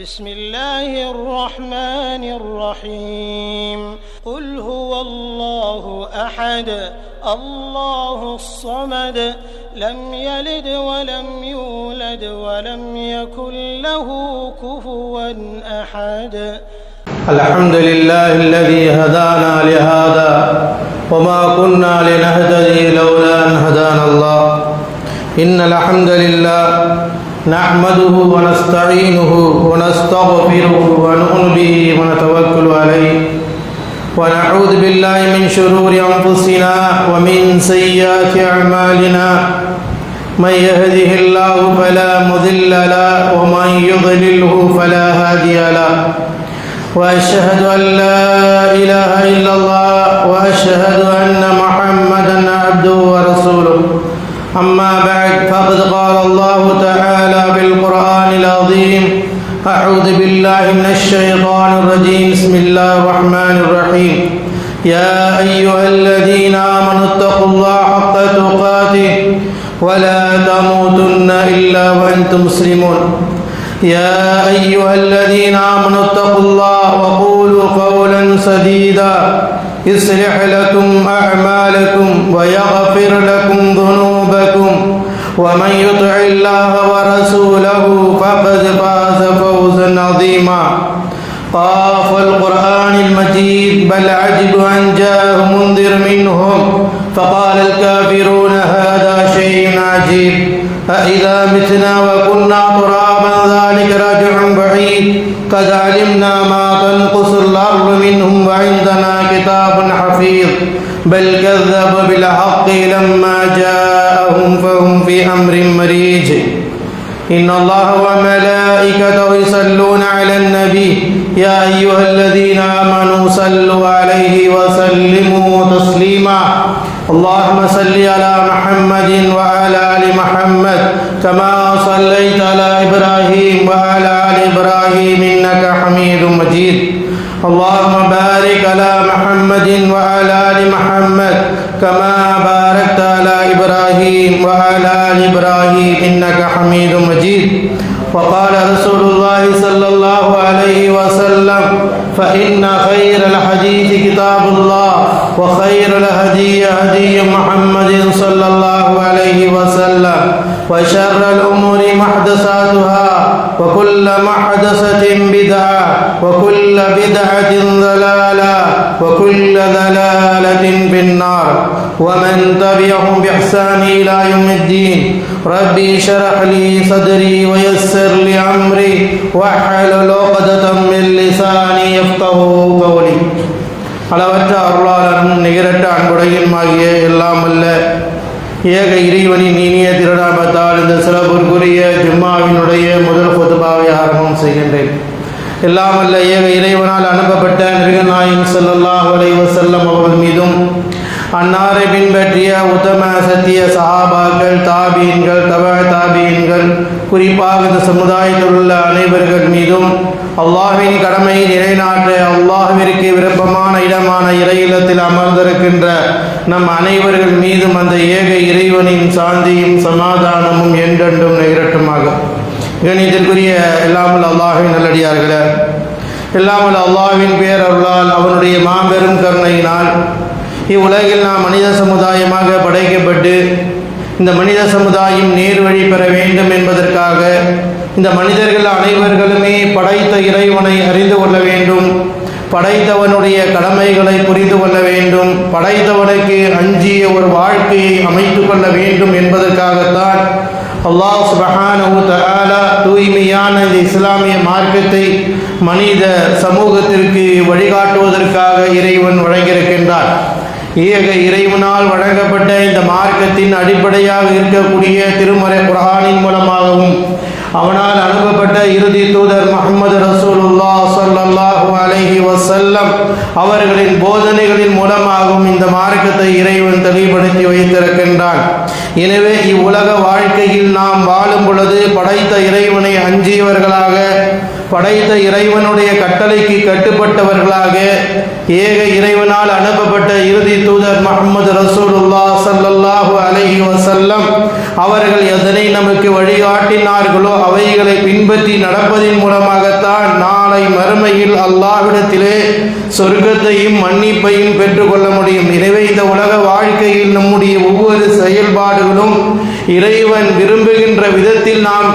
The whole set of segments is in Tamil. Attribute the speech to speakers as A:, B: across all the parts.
A: بسم الله الرحمن الرحيم قل هو الله أحد الله الصمد لم يلد ولم يولد ولم يكن له كفوا أحد
B: الحمد لله الذي هدانا لهذا وما كنا لنهتدي لولا أن هدانا الله إن الحمد لله نحمده ونستعينه ونستغفره ونؤمن به ونتوكل عليه ونعوذ بالله من شرور أنفسنا ومن سيئات أعمالنا من يهده الله فلا مضل له ومن يضلله فلا هادي له وأشهد أن لا إله إلا الله وأشهد أن محمدا عبده ورسوله أما بعد فقد قال الله تعالى بالقرآن العظيم أعوذ بالله من الشيطان الرجيم بسم الله الرحمن الرحيم يا أيها الذين آمنوا اتقوا الله حق تقاته ولا تموتن إلا وأنتم مسلمون يا أيها الذين آمنوا اتقوا الله وقولوا قولا سديدا يصلح لكم أعمالكم ويغفر لكم ذنوبكم ومن يطع الله ورسوله فقد فاز فوزا عظيما قاف القرآن المجيد بل عجب أن جاءهم منذر منهم فقال الكافرون هذا شيء عجيب أإذا متنا وكنا ترابا ذلك رجع بعيد قد علمنا ما تنقص الأرض منهم وعندنا كتاب حفيظ بل كذب بالحق لما جاءهم فهم في أمر مريج إن الله وملائكته يصلون على النبي يا أيها الذين آمنوا صلوا عليه وسلموا تسليما اللهم صل على محمد وعلى آل محمد كما صليت على إبراهيم وعلى آل إبراهيم إنك حميد مجيد اللهم بارك على محمد وعلى آل محمد كما باركت على إبراهيم وعلى آل إبراهيم إنك حميد مجيد وقال رسول الله صلى الله عليه وسلم فإن خير الحديث كتاب الله وخير الهدي هدي محمد صلى الله عليه وسلم وشر الأمور محدثاتها وكل محدثة بدعة وكل بدعة ضلالة وكل ضلالة في النار ومن تبعهم بإحسان إلى يوم الدين ربي اشرح لي صدري ويسر لي أمري واحلل عقدة من لساني يفقهوا قولي அளவற்ற அருளாளரும் நிகரற்ற அன்புடையுமாகிய எல்லாம் அல்ல ஏக இறைவனின் இனிய திருநாமத்தால் இந்த சிறப்புக்குரிய ஜும்மாவினுடைய முதல் ஃபுத்பாவை ஆரம்பம் செய்கின்றேன். எல்லாம் அல்ல ஏக இறைவனால் அனுப்பப்பட்ட நபிகள் ஸல்லல்லாஹு அலைஹி வஸல்லம் அவர்கள் மீதும் அன்னாரை பின்பற்றிய உத்தம சத்திய சஹாபாக்கள் தாபீன்கள் தாபீன்கள் குறிப்பாக இந்த சமுதாயத்தில் உள்ள அனைவர்கள் மீதும் அல்லாஹ்வின் கடமையை நிலைநாட்ட அல்லாஹ்விற்கு விருப்பமான இடமான இறை இல்லத்தில் அமர்ந்திருக்கின்ற நம் அனைவர்கள் மீதும் அந்த ஏக இறைவனின் சாந்தியும் சமாதானமும் என்றென்றும் நிகழட்டுமாக. கணிதத்திற்குரிய எல்லாமல் அல்லாஹ்வின் நல்லடியார்களே, எல்லாமல் அல்லாஹ்வின் பேரருளால் அவனுடைய மாபெரும் கருணையினால் இவ்வுலகில் நாம் மனித சமுதாயமாக படைக்கப்பட்டு இந்த மனித சமுதாயம் நேர்வழி பெற வேண்டும் என்பதற்காக இந்த மனிதர்கள் அனைவர்களுமே படைத்த இறைவனை அறிந்து கொள்ள வேண்டும், படைத்தவனுடைய கடமைகளை புரிந்து கொள்ள வேண்டும், படைத்தவனுக்கு அஞ்சிய ஒரு வாழ்க்கையை அமைத்து கொள்ள வேண்டும் என்பதற்காகத்தான் அல்லாஹ் சுப்ஹானஹு வ தஆலா தூய்மையான இந்த இஸ்லாமிய மார்க்கத்தை மனித சமூகத்திற்கு வழிகாட்டுவதற்காக இறைவன் வழங்கியிருக்கின்றார். ஏக இறைவனால் வழங்கப்பட்ட இந்த மார்க்கத்தின் அடிப்படையாக இருக்கக்கூடிய திருமறை குர்ஆனின் மூலமாகவும் அவனால் அனுப்பப்பட்ட இறுதி தூதர் முஹம்மது ரசூலுல்லாஹ் ஸல்லல்லாஹு அலைஹி வஸல்லம் அவர்களின் போதனைகளின் மூலமாகவும் இந்த மார்க்கத்தை இறைவன் தெளிவுபடுத்தி வைத்திருக்கின்றான். எனவே இவ்வுலக வாழ்க்கையில் நாம் வாழும் பொழுது படைத்த இறைவனை அஞ்சியவர்களாக, படைத்த இறைவனுடைய கட்டளைக்கு கட்டுப்பட்டவர்களாக, ஏக இறைவனால் அனுப்பப்பட்ட இறுதி தூதர் முஹம்மது ரசூலுல்லாஹ் ஸல்லல்லாஹு அலைஹி வஸல்லம் அவர்கள் எதனை நமக்கு வழிகாட்டினார்களோ அவைகளை பின்பற்றி நடப்பதின் மூலமாகத்தான் நாளை மறுமையில் அல்லாஹ்விடத்திலே சொர்க்கத்தையும் மன்னிப்பையும் பெற்றுக்கொள்ள முடியும். எனவே இந்த உலக வாழ்க்கையில் நம்முடைய ஒவ்வொரு செயல்பாடுகளும் இறைவன் விரும்புகின்ற விதத்தில் நாம்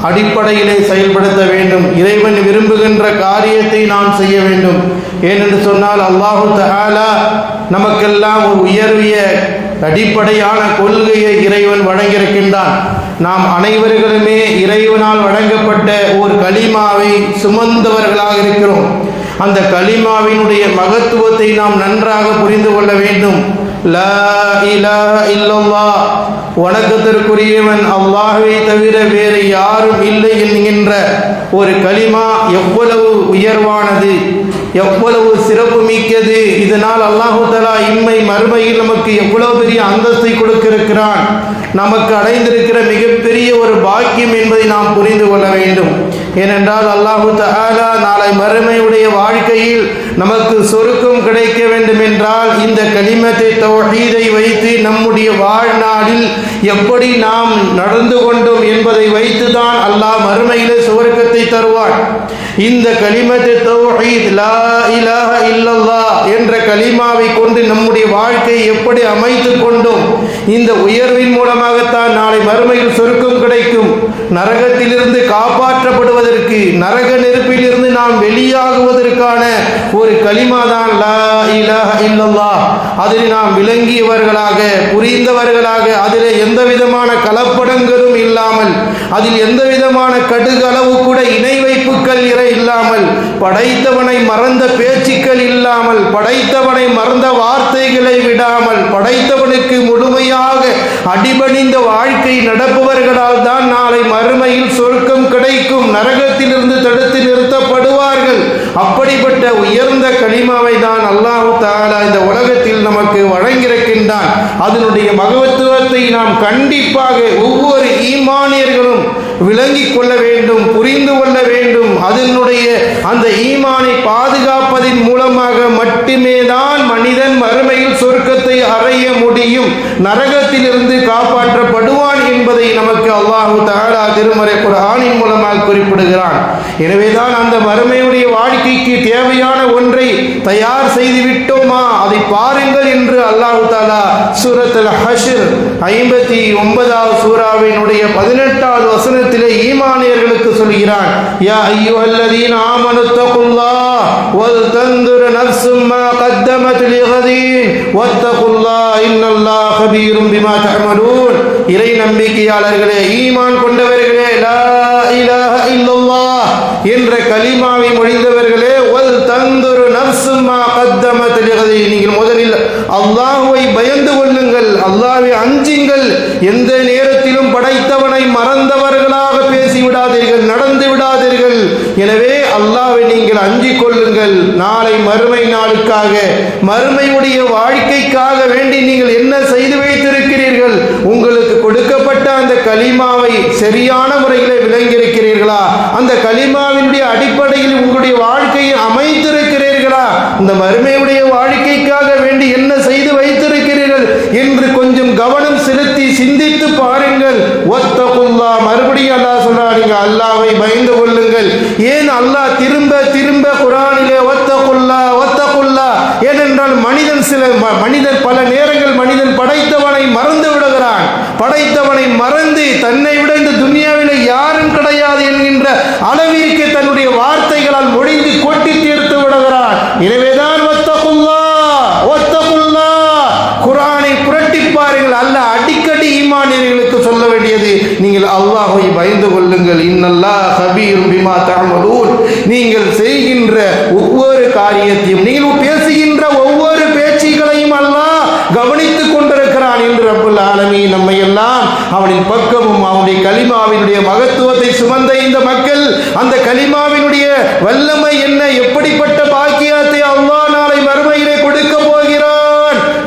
B: அடிப்படையிலே செயல்படுத்த வேண்டும். இறைவன் விரும்புகின்ற காரியத்தை நாம் செய்ய வேண்டும். ஏனென்று சொன்னால் அல்லாஹு தஆலா நமக்கெல்லாம் ஒரு உயர்விய அடிப்படையான கொள்கையை இறைவன் வழங்கியிருக்கின்றான். நாம் அனைவர்களுமே இறைவனால் வழங்கப்பட்ட ஒரு கலிமாவை சுமந்தவர்களாக இருக்கிறோம். அந்த கலிமாவினுடைய மகத்துவத்தை நாம் நன்றாக புரிந்து கொள்ள வேண்டும். லா இலாஹ இல்லல்லாஹ், வணக்கத்திற்குரியவன் அல்லாஹ்வை தவிர வேறு யாரும் இல்லை என்கின்ற ஒரு கலிமா எவ்வளவு உயர்வானது, எவ்வளவு சிறப்பு மிக்கது. இதனால் அல்லாஹு தஆலா இம்மை மறுமையில் நமக்கு எவ்வளவு பெரிய அந்தஸ்தை கொடுத்திருக்கிறான், நமக்கு அடைந்திருக்கிற மிகப்பெரிய ஒரு பாக்கியம் என்பதை நாம் புரிந்து கொள்ள வேண்டும். ஏனென்றால் அல்லாஹு தஆலா நாளை மறுமையுடைய வாழ்க்கையில் நமக்கு சொர்க்கம் கிடைக்க வேண்டும் என்றால் இந்த கலிமத்தை தௌஹீதை வைத்து நம்முடைய வாழ்நாளில் எப்படி நாம் நடந்து கொண்டோம் என்பதை வைத்துதான் அல்லாஹ் மறுமையிலே சுவர்க்கத்தை தருவான். இந்த கலிமத்தை தௌஹீத் லா இலாஹ இல்லல்லாஹ் என்ற கலிமாவை கொண்டு நம்முடைய வாழ்க்கையை எப்படி அமைத்து கொண்டோம், இந்த உயர்வின் மூலமாகத்தான் நாளை மறுமையில் சொர்க்கம் கிடைக்கும். நரகத்திலிருந்து காப்பாற்றப்படுவதற்கு, நரக நெருப்பிலிருந்து நாம் வெளியாகுவதற்கான ஒரு கலிமா தான் லா இலாஹ இல்லல்லாஹ். அதில் நாம் விளங்கியவர்களாக, புரிந்தவர்களாக, அதில் எந்த விதமான கலப்படங்களும் இல்லாமல், அதில் எந்த விதமான கடுகளவு கூட இணை வைப்புகள் இல்லாமல், படைத்தவனை மறந்த பேச்சுக்கள் இல்லாமல், படைத்தவனை மறந்த வார்த்தைகளை விடாமல், படைத்தவனுக்கு முழுமையாக அடிபணிந்த வாழ்க்கை நடப்பவர்களால் தான் நாளை மறுமையில் சொர்க்கம் கிடைக்கும். நரகத்திலிருந்து தடுத்து நிறுத்தப்படுவார்கள். அப்படிப்பட்ட உயர்ந்த கலிமாவை தான் அல்லாஹ் தஆலா இந்த உலகத்தில் நமக்கு வழங்கியிருக்கின்றான். அதனுடைய மகத்துவத்தை நாம் கண்டிப்பாக ஒவ்வொரு ஈமானியர்களும் விளங்கிக் கொள்ள வேண்டும், புரிந்து கொள்ள வேண்டும். அதனுடைய அந்த ஈமானை பாதுகாப்பதின் மூலமாக மட்டுமே தான் மனிதன் மறுமையில் சொர்க்கத்தை அடைய முடியும், நரகத்திலிருந்து காப்பாற்றப்படுவான் என்பதை நமக்கு அல்லாஹ் தஆலா திருமறை குர்ஆனின் மூலமாக குறிப்பிடுகிறான். எனவேதான் அந்த மறுமையுடைய வாழ்க்கைக்கு தேவையான ஒன்றை தயார் செய்து விட்டோமா, அதை பாருங்கள் என்று அல்லாஹ் தஆலா சூரத்துல் ஹஷ்ர் 59வது சூராவினுடைய 18வது வசனத்திலே ஈமானியர்களுக்கு சொல்கிறான். யா அய்யுஹல்லதீன ஆமனு தகுல்லாஹ் வல் தன்துர் நஃப்ஸும் மா கத்தமத் லிகதீன் வத்தகுல்லாஹ் இன்னல்லாஹ் கபீரும் பிமா தஅமலூன். இறை நம்பிக்கையாளர்களே, ஈமான் கொண்டவர்களே, லா இலாஹ இல்லல்லாஹ் என்ற கலிமாவை மொழிந்தவர்களே, வல் தன்துர் நஃப்ஸும் மா கத்தமத் லிகதீன், நீங்கள் முதலில் அல்லாஹ்வை பயந்து கொள்ளுங்கள், அல்லாஹ்வை அஞ்சுங்கள். எந்த நேரத்திலும் படைத்தவனை மறந்தவர்களாக பேசிவிடாதீர்கள், நடந்து விடாதீர்கள். எனவே அல்லாஹ்வை நீங்கள் அஞ்சிக் கொள்ளுங்கள். நாளை மறுமை நாளுக்காக, மறுமையுடைய வாழ்க்கைக்காக வேண்டி நீங்கள் என்ன செய்து வைத்திருக்கிறீர்கள்? உங்களுக்கு கொடுக்கப்பட்ட அந்த கலிமாவை சரியான முறையில் விளங்கியிருக்கிறீர்களா? அந்த கலிமாவினுடைய அடிப்படையில் உங்களுடைய வாழ்க்கையை அமைத்திருக்கிறீர்களா? இந்த மறுமையுடைய வாழ்க்கைக்காக வேண்டி என்ன செய்து வைத்திருக்கிறீர்கள் என்று கொஞ்சம் கவனம் செலுத்தி சிந்தித்து பாருங்கள். வத்தகுல்லாஹ், மறுபடியும் அல்லாஹ் சொல்றான், நீங்க அல்லாஹ்வை பயந்து கொள்ளுங்கள். ஏன் அல்லாஹ் திரும்ப திரும்ப குர்ஆனிலே வத்தகுல்லாஹ் வத்தகுல்லாஹ்? ஏனென்றால் மனிதன் பல நேரங்கள் மனிதன் படைத்தவனை மறந்து விடுகிறான். படைத்தவனை மறந்து தன்னை விட இந்த துனியாவில் யாரும் கிடையாது என்கின்ற அளவிற்கு தன்னுடைய வார்த்தைகளால் மொழிந்து கொட்டி தீர்த்து விடுகிறான். எனவேதான் குர்ஆனை புரட்டி பாருங்கள். அல்லாஹ் அடிக்கடி ஈமானியர்களுக்கு சொல்ல வேண்டியது, நீங்கள் அல்லாஹ்வை பயந்து கொள்ளுங்கள். இன்னல்லாஹ் கபீரும் பிமா தஅமலூன். நீங்கள் செய்கின்ற ஒவ்வொரு காரியத்தையும், நீங்கள் பேசுகின்ற ஒவ்வொரு பேச்சுகளையும் அல்லாஹ் கவனித்துக் கொண்டிருக்கிறான் என்று ரப்புல் ஆலமீன் நம்மை எல்லாம் அவனின் பக்கமும் அவனுடைய கலிமாவினுடைய மகத்துவத்தை சுமந்த இந்த மக்கள் அந்த கலிமாவினுடைய வல்லமை என்ன, எப்படிப்பட்ட பாக்கியத்தை அல்லாஹ் நாளை மறுமையிலே கொடுக்க போகிறான்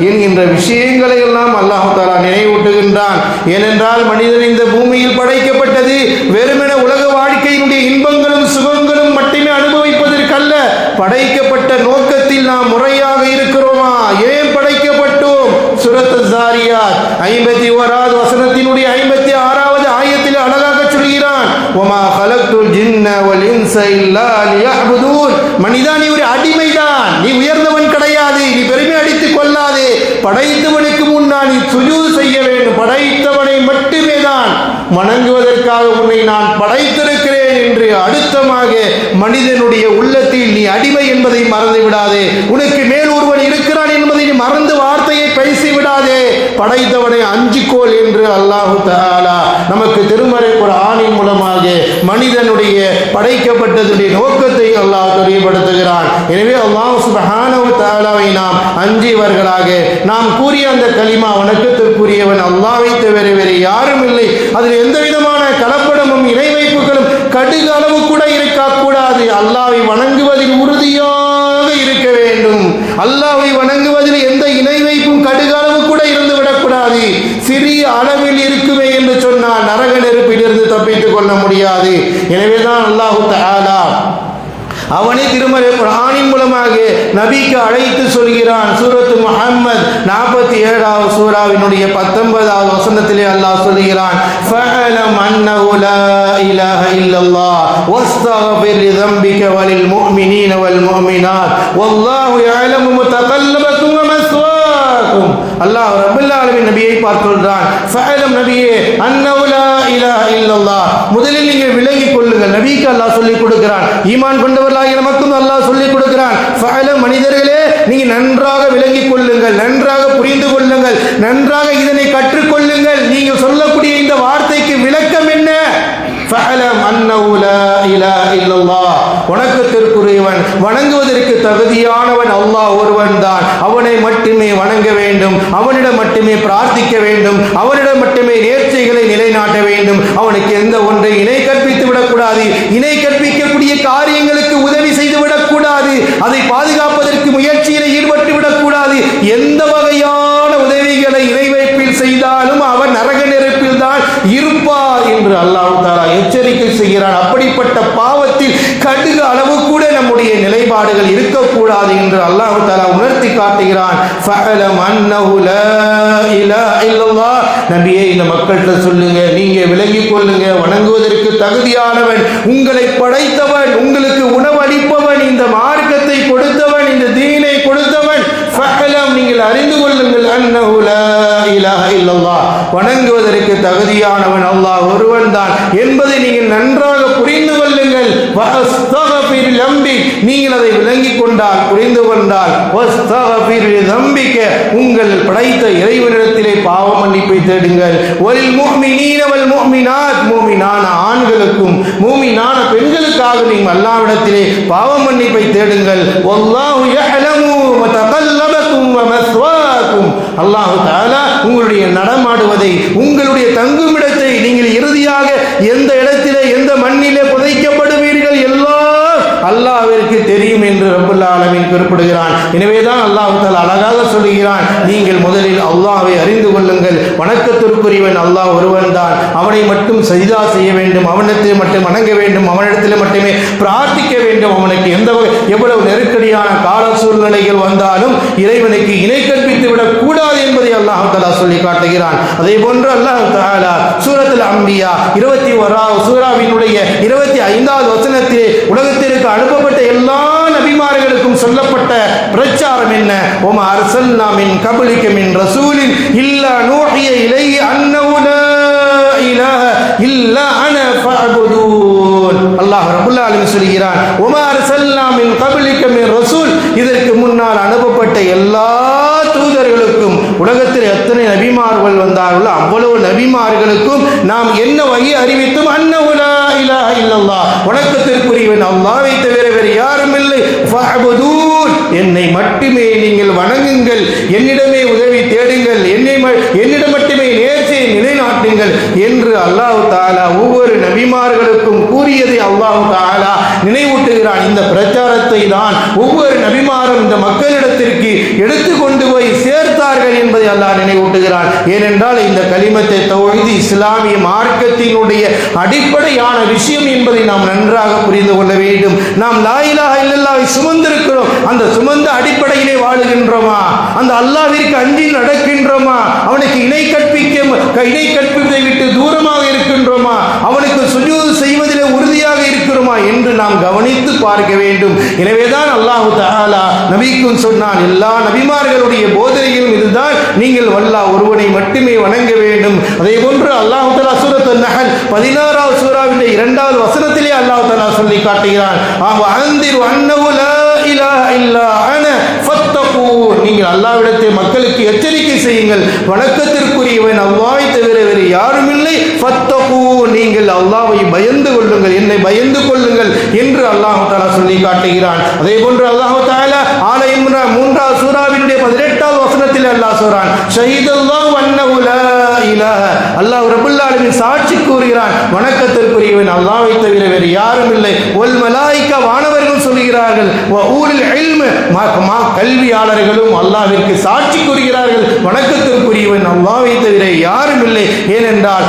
B: என்கின்ற விஷயங்களை எல்லாம் அல்லாஹ் தஆலா நினைவூட்டுகின்றான். ஏனென்றால் மனிதன் இந்த பூமியில் படைக்கப்பட்டது வெறுமென உலக வாழ்க்கையினுடைய இன்பங்களும் சுகங்களும் மட்டுமே அனுபவிப்பதற்கல்ல. படைக்கப்பட்ட நோக்கத்தில் நாம் முறையாக இருக்கிறோமா? ஏன் படைக்கப்பட்டோம்? சூரத் அஸ்-ஸாரியாத் 51வது வசனத்தினுடைய 56வது ஆயத்தில் அழகாக சொல்கிறான், வமா கலக்துல் ஜின்ன வல் இன்ஸ இன்ஸ இல்லா லியஅ்புதூன். மனிதா, நீ ஒரு அடிமைதான், நீ உயர்ந்தவன் கிடையாது, நீ பெருமை அடித்துக் கொள்ளாதே. படைத்தவனுக்கு முன்னால் நீ சுஜூத் செய்ய வேண்டும். படைத்தவனை மட்டுமே தான் வணங்குவதற்காக உன்னை நான் படைத்திருக்கிறேன் என்று அழுத்தமாக மனிதனுடைய உள்ளத்தில் நீ அடிமை என்பதை மறந்து விடாதே. உனக்கு மேல் ஒருவன் இருக்கிறான் என்பதை நீ மறந்து வார்த்தையை பேசி விடாதே. படைத்தவனை அஞ்சிக்கோள் என்று அல்லாஹு தஆலா நமக்கு திருமறை குர்ஆனின் மூலமாக மனிதனுடைய படைக்கப்பட்டதுடைய நோக்கத்தை அல்லாஹ் தெரியப்படுத்துகிறான். எனவே அல்லாஹ் சுப்ஹானஹு வ தஆலாவை நாம் அஞ்சியவர்களாக நாம் கூறிய அந்த கலிமா வணக்கத்திற்குரியவன் அல்லாஹ்வை தவிர வேறு யாரும் இல்லை. அதில் எந்த விதமான கலப்படமும் இணை வைப்புகளும் கடுகு அளவு கூட இருக்கக்கூடாது. அல்லாஹ்வை வணங்குவதில் உறுதியாக இருக்க வேண்டும். அல்லாஹ்வை வணங்குவதில் எந்த இணை வைப்பும் கடுகு அளவு கூட இருந்து விடக்கூடாது. சிறிய அளவில் இருக்குமே என்று சொன்னால் நரக நெருப்பிலிருந்து தப்பித்துக் கொள்ள முடியாது. எனவேதான் அல்லாஹு தஆலா அவனே திருமறை குர்ஆனின் மூலமாக நபிக்கு அழைத்து சொல்கிறான். சூரத்து முஹம்மத் 47வது சூராவினுடைய 19வது வசனத்திலே அல்லாஹ் சொல்கிறான், ஃபஅலம் அன்னஹு லா இலாஹ இல்லல்லாஹ் வஸ்தக்ஃபிர் லிதம்பிக வலில் முஃமினீன வல் முஃமினாத் வல்லாஹு யஅலமு முதகல்லபக்கும் வ மஸ்வாக்கும். அல்லாஹ் ரப்பல் ஆலமீன் நபியை பார்த்து சொல்றான், ஃபஅலம் நபியே அன்னஹு லா இலாஹ இல்லல்லாஹ், முதலில் நீங்கள் விளங்கிக் கொள்ளுங்கள். நபிக்கு அல்லாஹ் சொல்லிக் கொடுக்கிறான். ஈமான் கொண்டவர்களாகிய நமக்கும் அல்லாஹ் சொல்லிக் கொடுக்கிறான். ஃபஅலம் மனிதர்களே, நீங்க நன்றாக விளங்கிக் கொள்ளுங்கள், நன்றாக புரிந்து கொள்ளுங்கள், நன்றாக இதனை கற்றுக்கொள்ளுங்கள். நீங்கள் சொல்லக்கூடிய இந்த வார்த்தைக்கு விளக்கம் என்ன? ஃபஅலம் அன்னஹு லா இலாஹ இல்லல்லாஹ், வணக்கத்திற்குரியவன் வணங்குவதற்கு தகுதியானவன் அல்லாஹ் ஒருவன் தான். அவனை மட்டுமே வணங்க வேண்டும், அவனிடம் மட்டுமே பிரார்த்திக்க வேண்டும், அவனிடம் மட்டுமே நேர்ச்சைகளை நிலைநாட்ட வேண்டும். அவனுக்கு எந்த ஒன்றை இணை கற்பித்து விடக்கூடாது. இணை கற்பிக்கக்கூடிய காரியங்களுக்கு உதவி செய்து விடக்கூடாது. அதை பாதுகாப்பதற்கு முயற்சியில் ஈடுபட்டு விடக்கூடாது. எந்த வகையான உதவிகளை இணை வைப்பில் செய்தாலும் அவன் நரக நெருப்பில் தான் இருப்பார் என்று அல்லாஹ் தஆலா எச்சரிக்கை செய்கிறான். அப்படிப்பட்ட பாவத்தில் கடுகு அளவு கூட நம்முடைய நிலைப்பாடுகள் இருக்கக்கூடாது என்று அல்லாஹ் தஆலா உணர்த்தி காட்டுகிறான். ஃபஅலம் அன்னஹு லா இலாஹ இல்லல்லாஹ், நபியே இந்த மக்கள்கிட்ட சொல்லுங்க, நீங்க விளங்கிக் கொள்ளுங்க, வணங்குவதற்கு தகுதியானவன், உங்களை படைத்தவன், உங்களுக்கு உணவளிப்பவன், இந்த மார்க்கத்தை கொடுத்தவன், இந்த தீனை கொடுத்தவன். ஃபஅலம், நீங்கள் அறிந்து கொள்ளுங்கள், அன்னஹு லா இலாஹ இல்லல்லாஹ், வணங்குவதற்கு தகுதியானவன் அல்லாஹ் ஒருவன் தான் என்பதை நீங்கள் நன்றாக புரிந்து கொள்ளுங்கள். வஸ்தக்ஃபிர் லம்பி, நீங்கள் அதை விளங்கிக் கொண்டால், புரிந்து கொண்டால், வஸ்தக்ஃபிர் லம்பிக, உங்கள் படைத்த இறைவனிடத்திலே பாவ மன்னிப்பை தேடுங்கள். வலில் முஃமினீன வல் முஃமினாத், மூமினான ஆண்களுக்கும் மூமினான பெண்களுக்காக நீங்கள் அல்லாஹ்விடத்திலே பாவ மன்னிப்பை தேடுங்கள். வல்லாஹு யஅலமு முதகல்லபக்கும் வ மஸ்வாக்கும், அல்லாஹ் தஆலா உங்களுடைய நடமாடுவதை, உங்களுடைய தங்குமிடத்தை, நீங்கள் இறுதியாக எந்த இடத்திலே எந்த மண்ணிலே புதைக்கப்படுவீர்கள் எல்லாம் அல்லாஹ்விற்கு தெரியும் என்று ரப்பல் ஆலமீன் குறிப்பிடுகிறான். எனவேதான் அல்லாஹ் தஆலா அழகாக சொல்கிறான், நீங்கள் முதலில் அல்லாஹ்வை அறிந்து கொள்ளுங்கள். வணக்கத்திற்குரியவன் அல்லாஹ் ஒருவன் தான். அவனை மட்டும் சஜிதா செய்ய வேண்டும், அவனிடத்தில் மட்டும் வணங்க வேண்டும், அவனிடத்தில் மட்டுமே பிரார்த்திக்க வேண்டும். அவனுக்கு எவ்வளவு நெருக்கடியான கால சூழ்நிலைகள் வந்தாலும் இறைவனுக்கு இணை கற்பித்து விடக் கூடாது என்பதை அல்லாஹ் தஆலா சொல்லி காட்டுகிறான். அதே போன்று அல்லாஹ் தஆலா சூரத்துல் அம்பியா 21வது சூராவினுடைய 25வது வசனத்திலே உலகத்திற்கு அனுப்பப்பட்ட எல்லா நபிமார்களுக்கும் சொல்லப்பட்ட பிரச்சாரம் என்ன? வமா அர்சல்னா மின் கப்லிக மின் ரசூலின் இல்லா நூஹிய இலைஹி அன்னஹு லா இலாஹ இல்லா அனா ஃபஅபுதூன். அல்லாஹ் ரப்பல் ஆலமீன் சொல்கிறான், வமா அர்சல்னா மின் கப்லிக மின் ரசூல், இதற்கு முன்னால் அனுப்பப்பட்ட எல்லா தூதர்களுக்கும், உலகத்தில் எத்தனை நபிமார்கள் வந்தார்களோ அவ்வளவு நபிமார்களுக்கும் நாம் என்ன வகை அறிவித்தோம்? அன்னஹு லா இலாஹ இல்லல்லாஹ், வணக்கத்திற்குரியவன் அல்லாஹ்வை தவிர வேறு யாரும் இல்லை. ஃபஅபுதூன், என்னை மட்டுமே நீங்கள் வணங்குங்கள், என்னிடமே உதவி தேடுங்கள், என்னிடம் மட்டுமே நேர்ச்சியை நிலைநாட்டுங்கள் என்று அல்லாஹ் தஆலா ஒவ்வொரு நபிமார்களுக்கும் கூறியதை அல்லாஹ் தஆலா நினைவூட்டுகிறான். இந்த பிரச்சாரத்தை தான் ஒவ்வொரு நபிமாரும் இந்த மக்களிடத்திற்கு எடுத்து கொண்டு போய் சேர்த்தார்கள் என்பதை அல்லாஹ் நினைவூட்டுகிறான். ஏனென்றால் இந்த கலிமத்தை தௌஹீத் இஸ்லாமிய மார்க்கத்தினுடைய அடிப்படையான விஷயம் என்பதை நாம் நன்றாக புரிந்து கொள்ள வேண்டும். நாம் லா இலாஹ இல்லல்லாஹை சுமந்திருக்கிறோம். அந்த சுமந்த அடிப்படையிலே வாழுகின்றோமா? அந்த அல்லாஹ்விற்கு அஞ்சி நடக்கின்றோமா? அவனுக்கு இணை கற்பிப்பதை விட்டு தூரமாக இருக்கின்றோமா? அவனுக்கு சுஜூத் செய்வதிலே உறுதியாக இருக்கிறோமா என்று நாம் கவனித்து பார்க்க வேண்டும். எனவேதான் அல்லாஹ் தஆலா நபிக்கும் சொன்னான், எல்லா நபிமார்களுடைய போதனையும் இதுதான், நீங்கள் அல்லாஹ் ஒருவனை மட்டுமே வணங்க வேண்டும். அதே போன்று அல்லாஹ் தஆலா சூரத்துன் நஹல் 16வது சூராவின் 2வது வசனத்திலே அல்லாஹ் தஆலா சொல்லி காட்டுகிறான், அன்திரு அன்னஹு லா இலாஹ இல்லா அன ஃபத்தகூன், நீங்கள் அல்லாஹ்விடத்தில் மக்களுக்கு எச்சரிக்கை செய்யுங்கள், வணக்கத்திற்குரியவன் அல்லாஹ்வை தவிர வேறு யாரும் இல்லை, ஃபத்தகூன், நீங்கள் அல்லாஹ்வை பயந்து கொள்ளுங்கள், என்னை பயந்து கொள்ளுங்கள் என்று அல்லாஹ் தஆலா சொல்லி காட்டுகிறான். அதே போன்று அல்லாஹ் தஆலா ஆல இம்ரான் 3வது சூராவினுடைய 18வது வசனத்தில் அல்லாஹ் சொல்றான், ஷஹீதல்லாஹு அன்னஹு லா இலாஹ, அல்லாஹ் ரப்பல் ஆலமீன் சாட்சி கூறுகிறான், வணக்கத்திற்குரியவன் அல்லாஹ்வை தவிர வேறு யாரும் இல்லை. வல் மலாயிகா, வானவர்கள் சொல்கிறார்கள், வ ஊலுல் இல்ம், கல்வியாளர்களும் அல்லாஹ்விற்கு சாட்சி கூறுகிறார்கள், வணக்கத்திற்குரியவன் அல்லாஹ்வை தவிர யாரும் இல்லை. ஏனென்றால்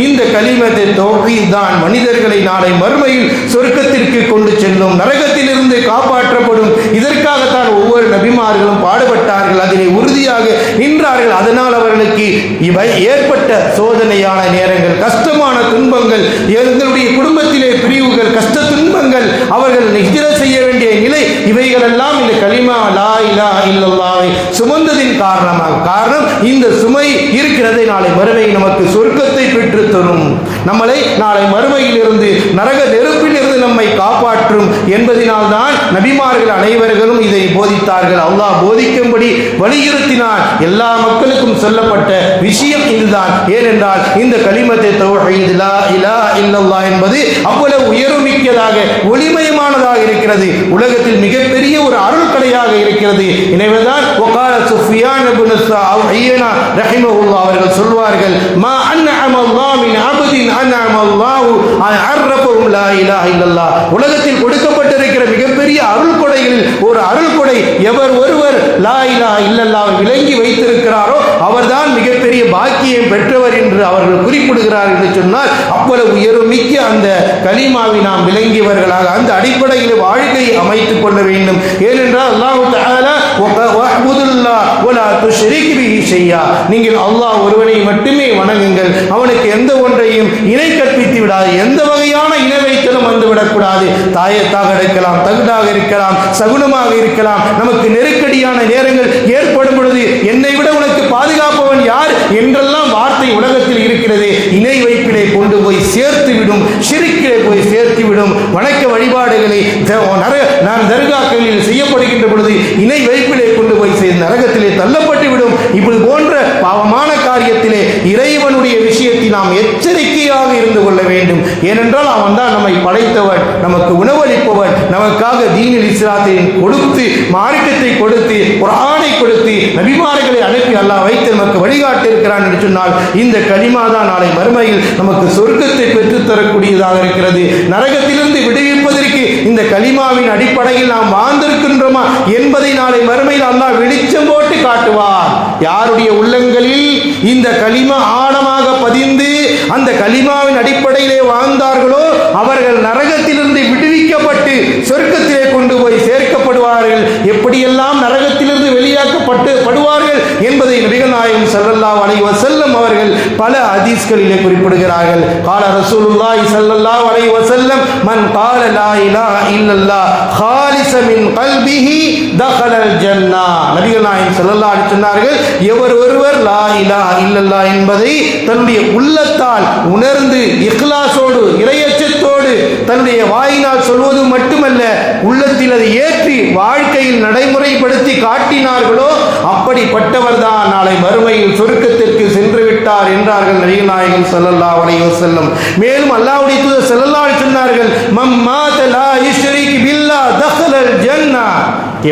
B: இந்த கலிமத்தை தௌஹீத் தான் மனிதர்களை நாளை மறுமையில் சொர்க்கத்திற்கு கொண்டு செல்லும், நரகத்திலிருந்து காப்பாற்றப்படும். இதற்காகத்தான் ஒவ்வொரு நபிமார்களும் பாடுபட்டார்கள், அதிலே உறுதியாக நின்றார்கள். அதனால் அவர்களுக்கு இவை ஏற்பட்ட சோதனையான நேரங்கள், கஷ்டமான துன்பங்கள், எங்களுடைய குடும்பத்திலே பிரிவுகள், கஷ்ட துன்பங்கள், அவர்கள் ஹிஜ்ரத் செய்ய வேண்டிய நிலை, இவைகள் எல்லாம் இந்த கலிமா லா இலாஹ இல்லல்லாஹ்வை சுமந்ததின் காரணமாக, காரணம் இந்த சுமை இருக்கிறதை நாளை மறுமையில் நமக்கு சொர்க்கத்தை பெற்று தரும், நம்மளை நாளை மறுமையில் இருந்து நரக நெருப்பில் இருந்து நம்மை காப்பாற்றும் என்பதனால்தான் நபிமார்கள் அனைவர்களும் இதை போதித்தார்கள். அல்லாஹ் போதிக்கும்படி வலியுறுத்தினார். எல்லா மக்களுக்கும் சொல்லப்பட்ட விஷயம் இதுதான். ஏனென்றால் இந்த கலிமத்தை தௌஹீத் லா இலாஹ இல்லல்லாஹ் என்பது அவ்வளவு உயர்வுமிக்கதாக ஒளிமயமானதாக இருக்கிறது. உலகத்தில் மிகப்பெரிய ஒரு அருள் கடையாக இருக்கிறது. எனவேதான் வகால சுஃபியான் இப்னு உய்யனா ரஹிமஹுல்லாஹ் அவர்கள் சொல்வார்கள், மா அன்அம அல்லாஹ் மின் அப்தின் அன்அம அல்லாஹு அர்ரபஹும் லா இலாஹ இல்லல்லாஹ், உலகத்தில் கொடுக்கப்பட்டிருக்கிற மிகப்பெரிய அருள் கொடைகளில் ஒரு அருள் கொடை எவர் ஒருவர் லா இலாஹ இல்லல்லாஹ் விளங்கி வைத்திருக்கிறாரோ அவர்தான் மிகப்பெரிய பாக்கியம் பெற்றவர் என்று அவர்கள் குறிப்பிடுகிறார் என்று சொன்னால், அவ்வளவு உயர்வுமிக்க அந்த கலிமாவை நாம் விளங்கியவர்களாக அந்த அடிப்படையில் வாழ்க்கையை அமைத்துக் கொள்ள வேண்டும். ஏனென்றால் அல்லாஹ் தஆலா வஅபுதுல்லாஹ் வலா துஷ்ரிக் பிஹி ஷையா, நீங்கள் அல்லாஹ் ஒருவனை மட்டுமே வணங்குங்கள், அவனுக்கு எந்த ஒன்றையும் இணை கற்பித்து விடாது, எந்த வகையான இணை வைத்தலும் வந்துவிடக்கூடாது. தாயத்தாக இருக்கலாம், தகுடாக இருக்கலாம், சகுனமாக இருக்கலாம், நமக்கு நெருக்கடியான நேரங்கள் ஏற்படும் பொழுது என்னை விட உனக்கு பாதுகாப்பவன் யார் என்றெல்லாம் வார்த்தை உலகத்தில் இருக்கிறது. இணை வைப்பிலே கொண்டு போய் சேர்த்துவிடும், ஷிர்க்கிலே போய் சேர்த்துவிடும். வணக்க வழிபாடுகளை நான் தர்காக்களில் செய்யப்படுகின்ற பொழுது இணை வைப்பிலே கொண்டு போய் நரகத்திலே தள்ளப்பட்டு விடும். இப்படி போன்ற பாவமான காரியத்திலே இறைவனுடைய விஷயத்தை நாம் எச்சரிக்கையாக இருந்து கொள்ள வேண்டும். ஏனென்றால் அவன் தான் நம்மை படைத்தவன், நமக்கு உணவளிப்பவன், நமக்காக தீனில் இஸ்லாத்தை கொடுத்து, மார்க்கத்தை கொடுத்து, குர்ஆனை கொடுத்து, நபிமார்களை அனுப்பி அல்லாஹ் வைத்து நமக்கு வழிகாட்டி இருக்கிறான் என்று சொன்னால், இந்த கலிமா தான் நாளை மறுமையில் நமக்கு சொர்க்கத்தை பெற்றுத்தரக்கூடியதாக இருக்கிறது. நரகத்திலிருந்து விடுவிப்பதற்கு இந்த கலிமாவின் அடிப்படையில் நாம் வாழ்ந்திருக்கின்றோமா என்பதை நாளை மறுமையில் அல்லாஹ் வெளிச்சம் போட்டு காட்டுவார். யாருடைய உள்ளங்களில் இந்த கலிமா ஆழமாக பதிந்து அந்த கலிமாவின் அடிப்படையிலே வாழ்ந்தார்களோ அவர்கள் நரகத்திலிருந்து விடுவிக்கப்பட்டு சொர்க்கத்திலே கொண்டு போய் சேர்க்கப்படுவார்கள். எப்படியெல்லாம் நரகத்திலிருந்து வெளியாக்கப்படுவார்கள் என்பதை நபிகள் நாயகம் ஸல்லல்லாஹு அலைஹி வஸல்லம் அவர்கள் பல ஹதீஸ்களிலே குறிப்பிடுகிறார்கள். கால ரசூலுல்லாஹி ஸல்லல்லாஹு அலைஹி வஸல்லம், மன் கால லா இலாஹ இல்லல்லாஹ் காலிஸன் மின் கல்பிஹி தகலல் ஜன்னah. நபிகள் நாயகம் ஸல்லல்லாஹு அலைஹி சொன்னார்கள், எவர் ஒருவர் லா இலாஹ இல்லல்லாஹ் என்பதை தன்னுடைய உள்ளத்தால் உணர்ந்து இக்லாஸோடு இறையச்சத்தோடு தன்னுடைய வாயினால் சொல்வது மட்டுமல்ல, உள்ளத்தில் அதை ஏற்றி வாழ்க்கையில் நடைமுறைப்படுத்தி காட்டினார்களோ அப்படிப்பட்டவர் தான் நாளை மறுமையில் சொர்க்கத்திற்கு சென்று விட்டார் என்றார்கள் நபிகள் நாயகம் ஸல்லல்லாஹு அலைஹி வஸல்லம். மேலும் அல்லாஹ்வுடைய தூதர் ஸல்லல்லாஹு அலைஹி சொன்னார்கள், மம் மாத லா யுஷ்ரிக் பில்லாஹ் தகலல் ஜன்னah.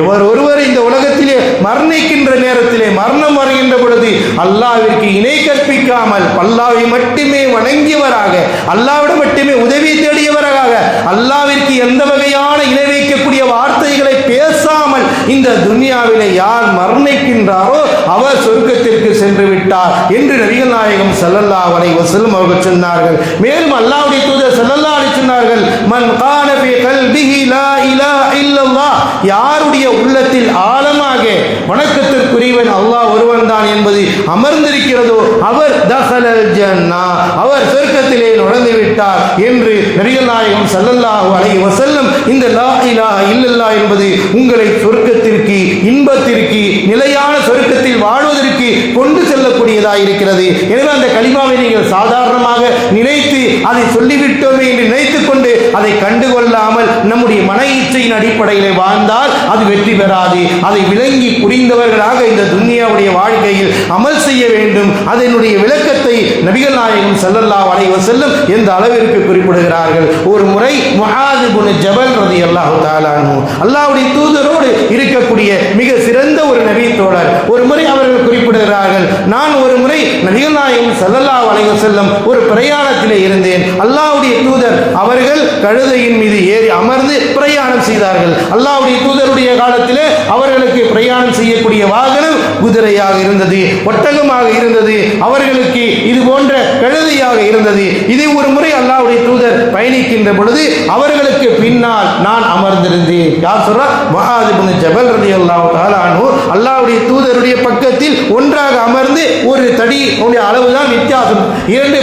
B: எவர் ஒருவர் இந்த உலகத்திலே மரணிக்கின்ற நேரத்திலே, மரணம் வருகின்ற பொழுது அல்லாஹ்விற்கு இணை கற்பிக்காமல் அல்லாஹ்வை மட்டுமே வணங்கியவராக, அல்லாஹ்விடம் மட்டுமே உதவி தேடியவராக, அல்லாஹ்விற்கு எந்த வகையான இணை வைக்கக்கூடிய வார்த்தைகளை பேசாமல் இந்த துன்யாவிலே யார் மரணிக்கின்றாரோ அவர் சொர்க்கத்திற்கு சென்று விட்டார் என்று நபிகள் நாயகம் ஸல்லல்லாஹு அலைஹி வஸல்லம் அவர்கள் சொன்னார்கள். மேலும் அல்லாஹ்வுடைய தூதர் ஸல்லல்லாஹு அலைஹி சொன்னார்கள், மன் கான ஃபீ கல்பிஹி லா இலாஹ இல்லல்லாஹ், யாருடைய உள்ளத்தில் ஆழமாக வணக்கத்திற்குரிய இறைவன் அல்லாஹ் ஒருவன் தான் என்பது அமர்ந்திருக்கிறதோ அவர் தஹலல் ஜன்னா, அவர் சொர்க்கத்திலே நுழைந்து விட்டார் என்று நபிகள் நாயகம் ஸல்லல்லாஹு அலைஹி வஸல்லம் இந்த லா இலாஹ இல்லல்லாஹ் என்பது உங்களை சொர்க்கத்திற்கு, இன்பத்திற்கு, நிலையான சொர்க்கத்தில் வாழ்வதற்கு கொண்டு செல்லக்கூடியதாக இருக்கிறது. எனவே அந்த கலிமாவை நீங்கள் சாதாரணமாக நினைத்து அதை சொல்லிவிட்டோமே என்று நினைத்துக் கொண்டு அதை கண்டுகொள்ளாமல் நம்முடைய மன இச்சையின் அடிப்படையில் வாழ்ந்தால் அது வெற்றி பெறாது. அதை விளங்கி புரிந்தவர்களாக இந்த துன்யாவுடைய வாழ்க்கையில் அமல் செய்ய வேண்டும். அதனுடைய விளக்கத்தை நபிகள் நாயகம் ஸல்லல்லாஹு அலைஹி வஸல்லம் எந்த அளவிற்கு குறிப்பிடுகிறார்கள். ஒரு முறை முஆத் இப்னு ஜபல் ரலியல்லாஹு தஆலா அன்ஹு அல்லாஹ்வுடைய தூதரோடு இருக்கக்கூடிய மிக சிறந்த ஒரு நபி தோழர், ஒரு முறை அவர்கள் குறிப்பிடுகிறார்கள், நான் ஒரு முறை நபிகள் நாயகம் ஸல்லல்லாஹு அலைஹி வஸல்லம் ஒரு பிரயாணத்திலே இருந்தேன். அல்லாஹ்வுடைய தூதர் அவர்கள் கழுதையின் மீது ஏறி அமர்ந்து பிரயாணம் செய்தார்கள். அல்லாஹ்வுடைய தூதருடைய காலத்திலே அவர்களுக்கு பிரயாணம் செய்யக்கூடிய வாகனம் குதிரையாக இருந்தது, ஒட்டகமாக இருந்தது, அவர்களுக்கு இது போன்ற கழுதையாக இருந்தது. இதை ஒரு முறை அல்லாஹ்வுடைய தூதர் பயணிக்கின்ற பொழுது அவர்களுக்கு பின்னால் நான் அமர்ந்திருந்தேன். யார் சொல்றா? முஆத் இப்னு ஜபல் ரலியல்லாஹு தஆலா அன்ஹு அல்லாஹ்வுடைய தூதருடைய பக்கத்தில் ஒன்றாக அமர்ந்து ஒரு தடி அளவுதான் வித்தியாசம், இரண்டு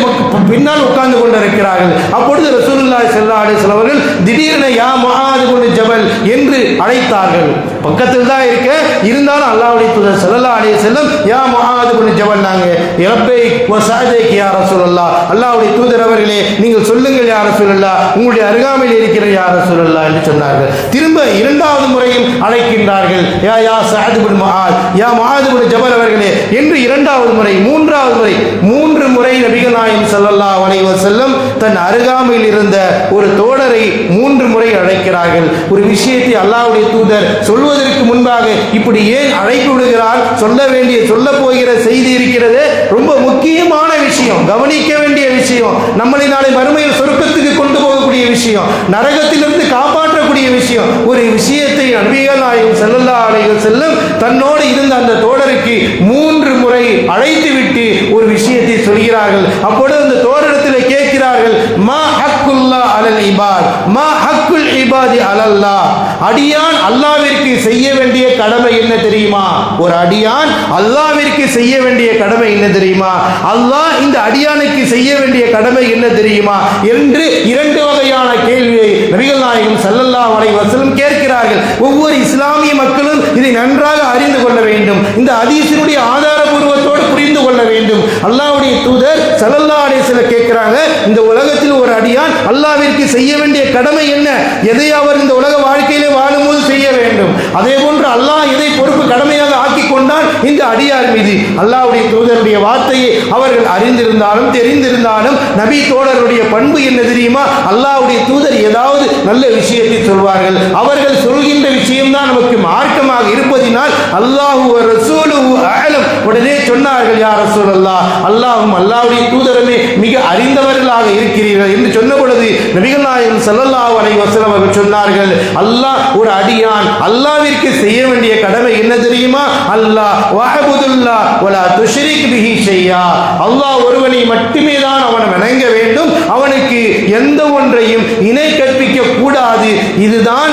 B: பின்னால் உட்கார்ந்து கொண்டிருக்கிறார்கள். அப்பொழுது ரசூலுல்லாஹி ஸல்லல்லாஹு அலைஹி வஸல்லம் அவர்கள் திடீரென யா முஆத் இப்னு ஜபல் என்று அழைத்தார்கள். பக்கத்தில் தான் இருக்க, இருந்தாலும் அல்லாஹ்வுடைய தூதர் ஸல்லல்லாஹு அலைஹி வஸல்லம் யா முஆத் இப்னு ஜபல் நாங்க ரப்பை வ சஅதைக யா ரசூலுல்லாஹ், அல்லாஹ்வுடைய தூதர் அவர்களே நீங்கள் சொல்லுங்கள் யா ரசூலுல்லாஹ், உங்களுடைய அருகாமையில் இருக்கிற யா ரசூலுல்லாஹ் என்று சொன்னார்கள். திரும்ப இரண்டாவது முறையும் அழைக்கின்றார்கள், யா யா சஅத் இப்னு முஆத், யா முஆத் இப்னு ஜபல் அவர்களே என்று இரண்டாவது முறை, மூன்றாவது முறை, மூன்று முறை நபிகள் நாயகம் ஸல்லல்லாஹு அலைஹி வஸல்லம் தன் அருகாமையில் இருந்த ஒரு தோழரை மூன்று முறை அழைக்கிறார்கள். ஒரு விஷயத்தை அல்லாஹ்வுடைய தூதர் சொல்வதற்கு முன்பாக இப்படி ஏன் அழைப்பு விடுகிறார்? சொல்ல போகிற செய்தி இருக்கிறது, ரொம்ப முக்கியமான விஷயம், கவனிக்க வேண்டிய விஷயம், நம்மளை நாளை மறுமையில் சொர்க்கத்துக்கு கொண்டு போகக்கூடிய விஷயம், நரகத்திலிருந்து காப்பாற்றக்கூடிய விஷயம். ஒரு விஷயத்தை நபிகள் நாயகம் ஸல்லல்லாஹு அலைஹி வஸல்லம் தன்னோடு இருந்த அந்த தோழருக்கு மூன்று முறை அழைத்து விட்டு ஒரு விஷயத்தை சொல்கிறார்கள். அப்பொழுது அந்த தோழரிடத்தில் கேட்கிறார்கள், மா ஹக்குல்லா அலல் இபாத், மா ஹக்குல் இபாதி அலல்லாஹ், அடியான் அல்லாஹ்விற்கு செய்ய வேண்டிய கடமை என்ன தெரியுமா? ஒரு அடியான் அல்லாஹ்விற்கு செய்ய வேண்டிய கடமை என்ன தெரியுமா? அல்லாஹ் இந்த அடியானுக்கு செய்ய வேண்டிய கடமை என்ன தெரியுமா என்று இரண்டு வகையான கேள்வியை நபிகள் நாயகம் ஸல்லல்லாஹு அலைஹி வஸல்லம் கேட்கிறார்கள். ஒவ்வொரு இஸ்லாமிய மக்களும் இதை நன்றாக அறிந்து கொள்ள வேண்டும், இந்த ஹதீஸினுடைய ஆதாரபூர்வத்தோடு புரிந்து கொள்ள வேண்டும். அல்லாஹ்வுடைய தூதர் ஸல்லல்லாஹு அலைஹி வஸல்லம் கேட்கிறாங்க, இந்த உலகத்தில் ஒரு அடியான் அல்லாஹ்விற்கு செய்ய வேண்டிய கடமை என்ன, எதை அவர் இந்த உலக வாழ்க்கையிலே வாழும்போது செய்ய வேண்டும், அதே போன்று அல்லாஹ் எதை பொறுப்பு கடமையாக ஆக்கி கொண்டால் இந்த அடியார் மீது. அல்லாஹ்வுடைய தூதருடைய வார்த்தையை அவர்கள் அறிந்திருந்தாலும் தெரிந்திருந்தாலும் நபி தோழருடைய பண்பு என்ன தெரியுமா? அல்லாஹ்வுடைய தூதர் ஏதாவது நல்ல விஷயத்தை சொல்வார்கள், அவர்கள் சொல்கின்ற விஷயம்தான் நமக்கு மார்க்கமாக இருப்பதினால் அல்லாஹு வ ரசூலுஹு அஅலம், உடனே சொன்னார்கள், யா ரசூலல்லாஹ், அல்லாஹ்வும் அல்லாஹ்வுடைய தூதருமே மிக அறிந்தவர்களாக இருக்கிறீர்கள் என்று சொன்ன பொழுது நபிகள் நாயகம் ஸல்லல்லாஹு அலைஹி வஸல்லம் அவர்கள் சொன்னார்கள், அல்லாஹ் ஒரு அடியான் அல்லாஹ்விற்கு செய்ய வேண்டிய கடமை என்ன தெரியுமா? அல்லாஹ் வஅபுதுல்லாஹ் வலா துஷ்ரிக் பிஹி ஷையா, அல்லாஹ் ஒருவனை மட்டுமே தான் அவன் வணங்க வேண்டும், அவனுக்கு எந்த ஒன்றையும் இணை கற்பிக்க கூடாது. இதுதான்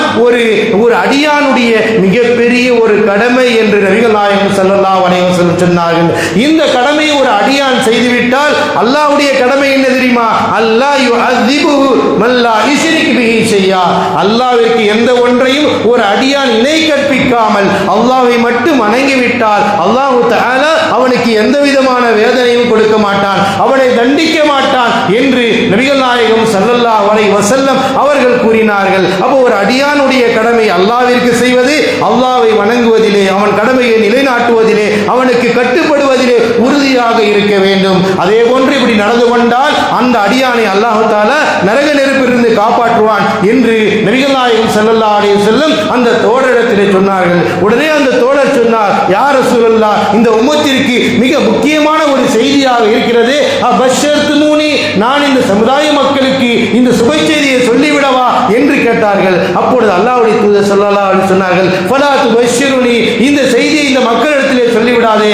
B: ஒரு அடியானுடைய மிகப்பெரிய ஒரு கடமை என்று நபிகள் நாயகம் ஸல்லல்லாஹு அலைஹி வஸல்லம் சொன்னார்கள். இந்த கடமையை ஒரு அடியான் செய்துவிட்டால் அல்லாஹ்வுடைய கடமை என்ன தெரியுமா? அல்லாஹ் யுஅذிபுஹு மல்லா யுஷ்ரிக் பிஹி ஷையா, அல்லாஹ்விற்கு எந்த ஒன்றையும் ஒரு அடியான் இணை கற்பிக்காமல் அல்லாஹ்வை மட்டும் வணங்கிவிட்டால் அல்லாஹ் தஆலா அவனுக்கு எந்த விதமான வேதனையும் கொடுக்க மாட்டான், அவனை தண்டிக்க மாட்டான் என்று நபிகள் நாயகம் ஸல்லல்லாஹு அலைஹி வஸல்லம் அவர்கள் கூறினார்கள். அப்போ ஒரு அடியானுடைய கடமை அல்லாஹ்விற்கு செய்வது, அல்லாஹ்வை வணங்குவதிலே, அவன் கடமையை நிலைநாட்டுவதிலே, அவனுக்கு கட்டுப்படுவதிலே உறுதியாக இருக்க வேண்டும். அதே போன்று இப்படி நடந்து கொண்டால் அந்த அடியானை அல்லாஹ் தஆலா நரக நெருப்பிலிருந்து காப்பாற்றுவான் என்று நபிகள் நாயகம் ஸல்லல்லாஹு அலைஹி வஸல்லம் அந்த தோழரிடத்திலே சொன்னார்கள். உடனே அந்த தோழர் சொன்னார், யா ரசூலல்லாஹ், இந்த உம்மத்திற்கு மிக முக்கியமான ஒரு செய்தியாக இருக்கிறது, அபஷர்துமூனி, நான் இந்த சமுதாய மக்களுக்கு இந்த சுப செய்தியை சொல்லிவிடவா என்று கேட்டார்கள். அப்பொழுது அல்லாஹ்வுடைய தூதர் ஸல்லல்லாஹு அலைஹி வஸல்லம் சொன்னார்கள், ஃபலா துபஷிருனி, இந்த செய்தியை இந்த மக்களிடத்திலே சொல்லிவிட விடாதே,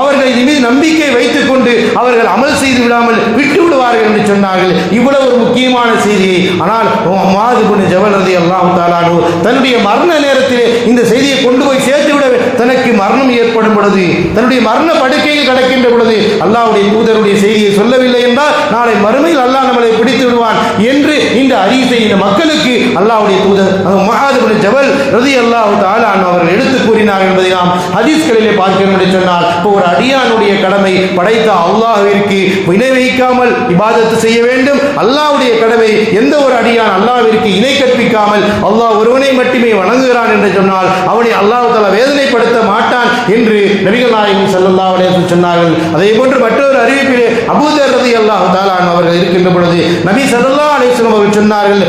B: அவர்கள் இது மீது நம்பிக்கை வைத்துக் கொண்டு அவர்கள் அமல் செய்து விடாமல் விட்டு விடுவார்கள் என்று சொன்னார்கள். இவ்வளவு ஒரு முக்கியமான செய்தியை ஆனால் முஆத் இப்னு ஜபல் ரலியல்லாஹு தஆலா அன்ஹு தன்னுடைய மரண நேரத்தில் இந்த செய்தியை கொண்டு போய் சேர்த்து விட தனக்கு மரணம் ஏற்படும் பொழுது, தன்னுடைய மரண படுக்கையில் கிடக்கின்ற பொழுது அல்லாஹ்வுடைய தூதருடைய செய்தியை சொல்லவில்லை என்றால் நாளை மறுமையில் அல்லாஹ் நம்மளை பிடித்து விடுவான் என்று இந்த ஹதீஸை இந்த மக்களுக்கு அல்லாஹ்வுடைய தூதர் முஆத் இப்னு ஜபல் ரலியல்லாஹு தஆலா அன்ஹு அவர்கள் எடுத்து கூறினார்கள் என்பதை நாம் ஹதீஸ்களிலே பார்க்கிறோம் என்று சொன்னால், இப்போ ஒரு அடியானுடைய கடமை படைத்த அல்லாஹ்விற்கு இணை வைக்காமல் இபாதத்து செய்ய வேண்டும். அல்லாஹ்வுடைய கடமை எந்த ஒரு அடியான் அல்லாஹ்விற்கு இணை கற்பிக்காமல் அல்லாஹ் ஒருவனை மட்டுமே வணங்குகிறான் என்று சொன்னால் அவனை அல்லாஹ் தஆலா வேதனைப்படுத்த மாட்டான் என்று நபிகள் நாயகம் ஸல்லல்லாஹு அலைஹி வஸல்லம் சொன்னார்கள். அதே போன்று மற்றொரு அறிவிப்பிலே அபூதர் ரலியல்லாஹு தஆலா அன்ஹு அவர்கள் இருக்கின்ற பொழுது நபி ஸல்லல்லாஹு அலைஹி வஸல்லம் அவர்கள் சொன்னார்கள்,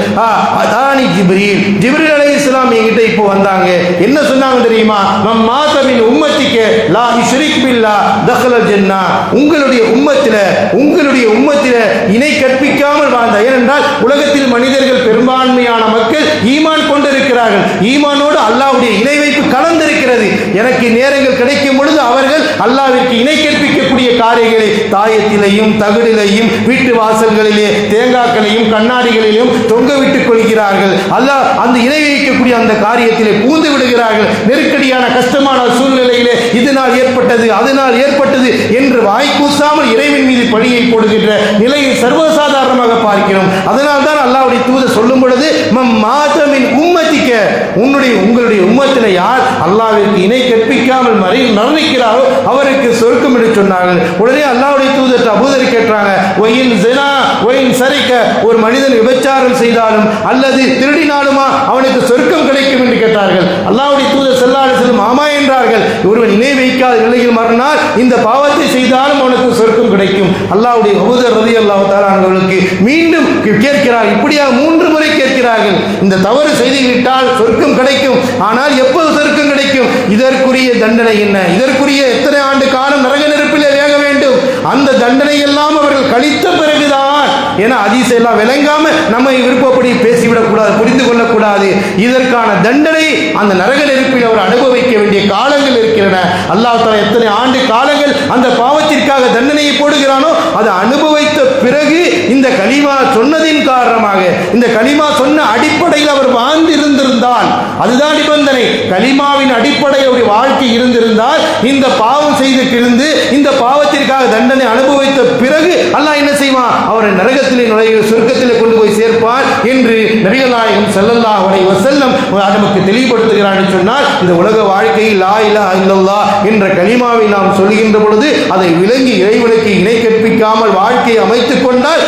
B: அதானி ஜிப்ரீல் அலைஹிஸ்ஸலாம் என்கிட்ட இப்போ வந்தாங்க. என்ன சொன்னாங்க தெரியுமா? மம் மாத மின் உம்மத்திக லா யுஷ்ரிக் பில்லாஹ் தഖலல் ஜன்னah. உங்களுடைய உம்மத்தில இணை கற்பிக்காமல் வாழ்ந்த, ஏனென்றால் உலகத்தில் மனிதர்கள் பெரும்பான்மையான மக்கள் ஈமான் கொண்டிருக்கிறார்கள். ஈமானோடு அல்லாஹ்வுடைய இணை வைப்பு கலந்திருக்கிறது. எனக்கு நேரங்கள் கிடைக்கும் பொழுது அவர்கள் அல்லாஹ்விற்கு இணை கற்பிக்கக்கூடிய காரியங்களை தாயத்திலையும் தகடிலையும் வீட்டு வாசல்களிலே தேங்காய்களையும் கண்ணாடிகளிலும் தொங்க விட்டுக் கொள்கிறார்கள். அல்லாஹ் அந்த இணை வைக்கக்கூடிய அந்த காரியத்திலே பூந்து விடுகிறார்கள். நெருக்கடியான கஷ்டமான சூழ்நிலையிலே இதனால் ஏற்பட்டது அதனால் ஏற்பட்டது என்று வாய்க்கூசாமல் இறைவன் மீது பழியை போடுகின்ற நிலையை சர்வசாதாரணமாக பார்க்கிறோம். அதனால் தான் அல்லாஹ்வுடைய தூதர் சொல்லும் பொழுது மம் மாத மின் உம்மத்திக, உங்களுடைய உம்மத்திலே யார் அல்லாஹ்விற்கு இணை கற்பிக்காமல் மரணிக்கிறாரோ அவருக்கு சொர்க்கம் என்று சொன்னார்கள். உடனே அல்லாஹ்வுடைய தூதர் அபூதர் கேட்டாங்க, ஒயின் ஜினா ஒயின் சரிக்க, ஒரு மனிதன் விபச்சாரம் செய்தாலும் அல்லது திருடினாலுமா அவனுக்கு சொர்க்கம் கிடைக்கும் என்று கேட்டார்கள். அல்லாஹ்வுடைய தூதர் ஸல்லல்லாஹு அலைஹி வஸல்லம் ஆமா என்றார்கள். ஒருவன் இணை வைக்காத நிலையில் மரணால் இந்த பாவத்தை செய்தாலும் அவனுக்கு சொர்க்கம் கிடைக்கும். அல்லாஹ்வுடைய அபூதர் ரலியல்லாஹு தஆலா அவர்களுக்கு மீண்டும் கேட்கிறார். இப்படியாக 3 முறை கேட்கிறார்கள். இந்த தவறு செய்து விட்டால் சொர்க்கம் கிடைக்கும், ஆனால் எப்போது சொர்க்கம் கிடைக்கும்? இதற்குரிய தண்டனை என்ன? இதற்குரிய எத்தனை ஆண்டு காலம் நரக நெருப்பிலே வேக வேண்டும்? அந்த தண்டனை எல்லாம் அவர்கள் கழித்த பிறகுதான், ஏன்னா ஹதீஸ் எல்லாம் விளங்காம நம்ம விருப்பப்படி பேசிவிடக்கூடாது, புரிந்து கொள்ளக்கூடாது. இதற்கான தண்டனை அந்த நரக நெருப்பில் அவர் அனுபவிக்க வேண்டிய காலங்கள் இருக்கின்றன. அல்லாஹ் தஆலா எத்தனை ஆண்டு காலங்கள் அந்த பாவத்திற்காக தண்டனையை போடுகிறானோ அதை அனுபவித்த பிறகு இந்த கலிமா சொன்னதின் காரணமாக, இந்த கலிமா சொன்ன அடிப்படையில் அவர் வாழ்ந்து இருந்திருந்தால், அதுதான் நிபந்தனை. கலிமாவின் அடிப்படையுடைய வாழ்க்கை இருந்திருந்தால் இந்த பாவம் செய்து கிழிந்து இந்த பாவத்திற்காக தண்டனை அனுபவித்த பிறகு அல்லாஹ் என்ன செய்வான்? அவரை நரகத்திலே நுழைய சொர்க்கத்திலே கொண்டு போய் சேர்ப்பார் என்று நபிகள் நாயகம் ஸல்லல்லாஹு அலைஹி வஸல்லம் நமக்கு தெளிவுபடுத்துகிறார் என்று சொன்னால், இந்த உலக வாழ்க்கையில் லா இலாஹா இல்லல்லாஹ் என்ற கலிமாவை நாம் சொல்கின்ற பொழுது அதை விளங்கி இறைவனுக்கு இணை கற்பிக்காமல் வாழ்க்கையை அமைத்துக் கொண்டால்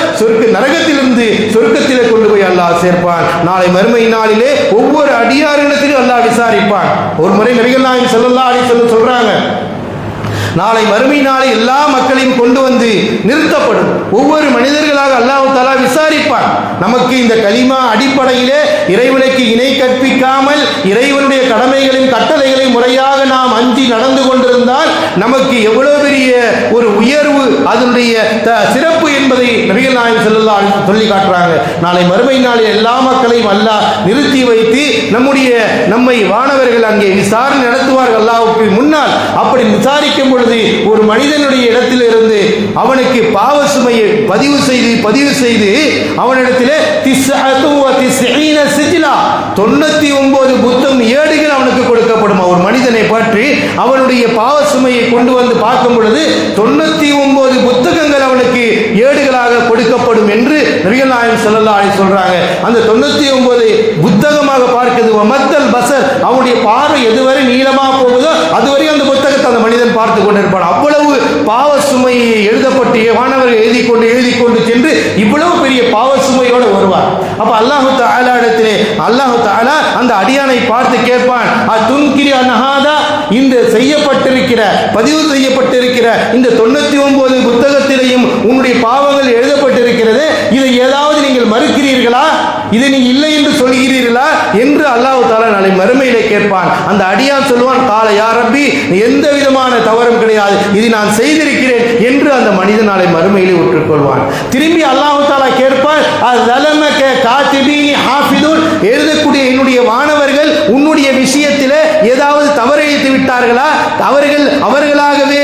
B: நரகத்திலிருந்து சொர்க்கத்திலே கொண்டு போய் அல்லாஹ் சேர்ப்பான். நாளை மறுமை நாளிலே ஒவ்வொரு அடியாரிடத்திலும் அல்லாஹ் விசாரிப்பான். ஒரு முறை நபிகள் நாயகம் ஸல்லல்லாஹு அலைஹி வஸல்லம் சொல்றாங்க, நாளை மறுமை நாளை எல்லா மக்களையும் கொண்டு வந்து நிறுத்தப்படும். ஒவ்வொரு மனிதர்களாக அல்லாஹ் தஆலா விசாரிப்பான். நமக்கு இந்த கலிமா அடிப்படையிலே இறைவனுக்கு இணை கற்பிக்காமல் இறைவனுடைய கடமைகளையும் கட்டளைகளையும் முறையாக நாம் அஞ்சி நடந்து கொண்டிருந்தால் நமக்கு எவ்வளவு பெரிய ஒரு உயர்வு, அதனுடைய சிறப்பு என்பதை நபிகள் நாயகம் ஸல்லல்லாஹு அலைஹி வஸல்லம் சொல்லி காட்டுறாங்க. நாளை மறுமை நாளில் எல்லா மக்களையும் அல்லாஹ் நிறுத்தி வைத்து நம்மை வானவர்கள் அங்கே விசாரணை நடத்துவார்கள் அல்லாஹ்வுக்கு முன்னால். அப்படி விசாரிக்கும் பொழுது ஒரு மனிதனுடைய இடத்திலிருந்து அவனுக்கு பாவ சுமையை பதிவு செய்து அவனிடத்திலே 99 புத்தகம் ஏடுகள் அவனுக்கு கொடுக்கப்படும். ஒரு மனிதனை பற்றி அவனுடைய பாவ சுமையை கொண்டு வந்து பார்க்கும் பொழுது 99 புத்தகங்கள் அவனுக்கு ஏடுகளாக கொடுக்கப்படும் என்று நபிகள் நாயகம் ஸல்லல்லாஹு அலைஹி சொல்றாங்க. அந்த 99 புத்தகமாக பார்க்கிறது மத்தல் பசர், அவனுடைய பார்வை எதுவரை நீளமா போகுதோ அதுவரை அந்த புத்தகத்தை அந்த மனிதன் பார்த்து கொண்டிருப்பான். அவ்வளவு பாவ சுமையை எழுதப்பட்டு வானவர்கள் எழுதி கொண்டு சென்று இவ்வளவு பெரிய பாவ சுமையோடு வருவார். அப்ப அல்லாஹ் தஆலா இடத்திலே அல்லாஹ் தஆலா அந்த அடியானை பார்த்து கேட்பான், அதுன்கிரி அன்ஹாதா, இந்த பதிவு செய்யப்பட்டிருக்கிற இந்த 99 புத்தகத்திலேயும் உன்னுடைய பாவங்கள் எழுதப்பட்டிருக்கிறது, இதை ஏதாவது நீங்கள் மறுக்கிறீர்களா? இதை நீ இல்லை என்று சொல்கிறீர்களா என்று அல்லாஹ் தஆலா நாளை மறுமையிலே கேட்பான். அந்த அடியான் சொல்லுவான், கால யா ரப்பி, எந்த விதமான தவறும் கிடையாது, இது நான் செய்திருக்கிறேன் என்று அந்த மனிதன் நாளை மறுமையிலே ஒற்றுக்கொள்வான். திரும்பி அல்லாஹ் தஆலா கேட்பான், அஸலமக காத்திபி ஹாஃபிதுன், எழுதக்கூடிய என்னுடைய மாணவர்கள் உன்னுடைய விஷயத்திலே ஏதாவது தவறு இழைத்து விட்டார்களா, அவர்களாகவே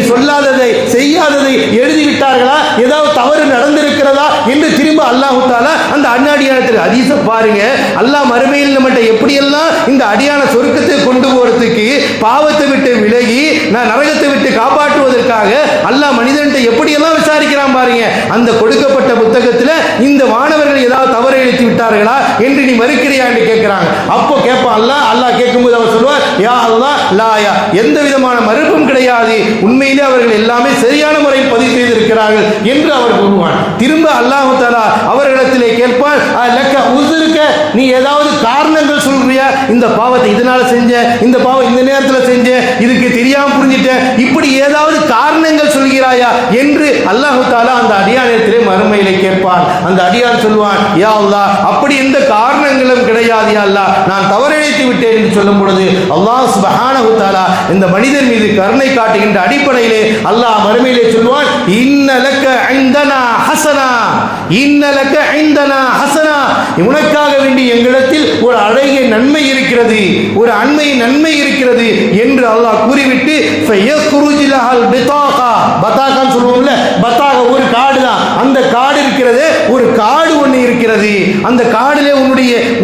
B: சொல்லாததை செய்யாததை எழுதிவிட்டார்களா, ஏதாவது தவறு நடந்திருக்கிறதா என்று திரும்ப அல்லாஹ் தஆலா அந்த அடியானத்தில் ஹதீஸை பாருங்க. அல்லாஹ் மறுமையில் நம்மகிட்ட எப்படியெல்லாம் இந்த அடியான சொர்க்கத்தை கொண்டு போறதுக்கு, பாவத்தை விட்டு விலகி நான் நரகத்தை விட்டு காப்பாற்றுவதற்காக அல்லாஹ் மனிதன்கிட்ட எப்படியெல்லாம் விசாரிக்கிறான் பாருங்க. அந்த கொடுக்கப்பட்ட புத்தகத்தில் இந்த வானவர்கள் ஏதாவது தவறு எழுதி விட்டார்களா என்று நீ மறுக்கிறியா என்று கேட்கிறாங்க. அப்போ கேட்பான் அல்லாஹ் கேட்கும்போது அவர் சொல்வார், யா அல்லாஹ் லா யா, எந்த விதமான மறுப்பும் கிடையாது, உண்மையிலே அவர்கள் எல்லாமே சரியான முறையில் பதிவு செய்திருக்கிறார்கள் என்று அவர் கூறுவான். திரும்ப அல்லாஹ் தஆலா அவர்களிடத்திலே கேட்பான், லக்க உஸ்ருக்க, நீ ஏதாவது காரணங்கள் சொல்றியா, இந்த பாவத்தை இதனால செஞ்ச, இந்த பாவம் இந்த நேரத்தில் செஞ்ச, இதுக்கு தெரியாம புரிஞ்சிட்ட, இப்படி ஏதாவது காரணங்கள் சொல்கிறாயா என்று அல்லாஹ் தஆலா அந்த அடியானிடத்திலே மறுமையிலே கேட்பான். அந்த அடியான் சொல்வான், யா அல்லாஹ் அப்படி எந்த காரணங்களும் கிடையாது யா அல்லாஹ், நான் தவறிழைத்து விட்டேன் என்று சொல்லும் பொழுது அல்லாஹ் சுப்ஹானஹு தஆலா இந்த மனிதன் மீது கருணை காட்டுகின்ற அடிப்படையிலே அல்லாஹ் மறுமையிலே சொல்வான், இன்னலக இந்தனா ஹஸனா, இன்னலக இந்தனா ஹஸனா, உனக்காக வேண்டி எங்களிடத்தில் ஒரு அழகிய நன்மை இருக்கிறது, ஒரு நன்மை இருக்கிறது என்று அல்லாஹ் கூறிவிட்டு ஃபயக்ருஜு லஹல் பிதாகா, பதாகான்னு சொல்லுவோம்ல, பதாக ஒரு காடு தான், அந்த காடு இருக்கிறது, ஒரு காடு ஒன்று இருக்கிறது, அந்த காடிலே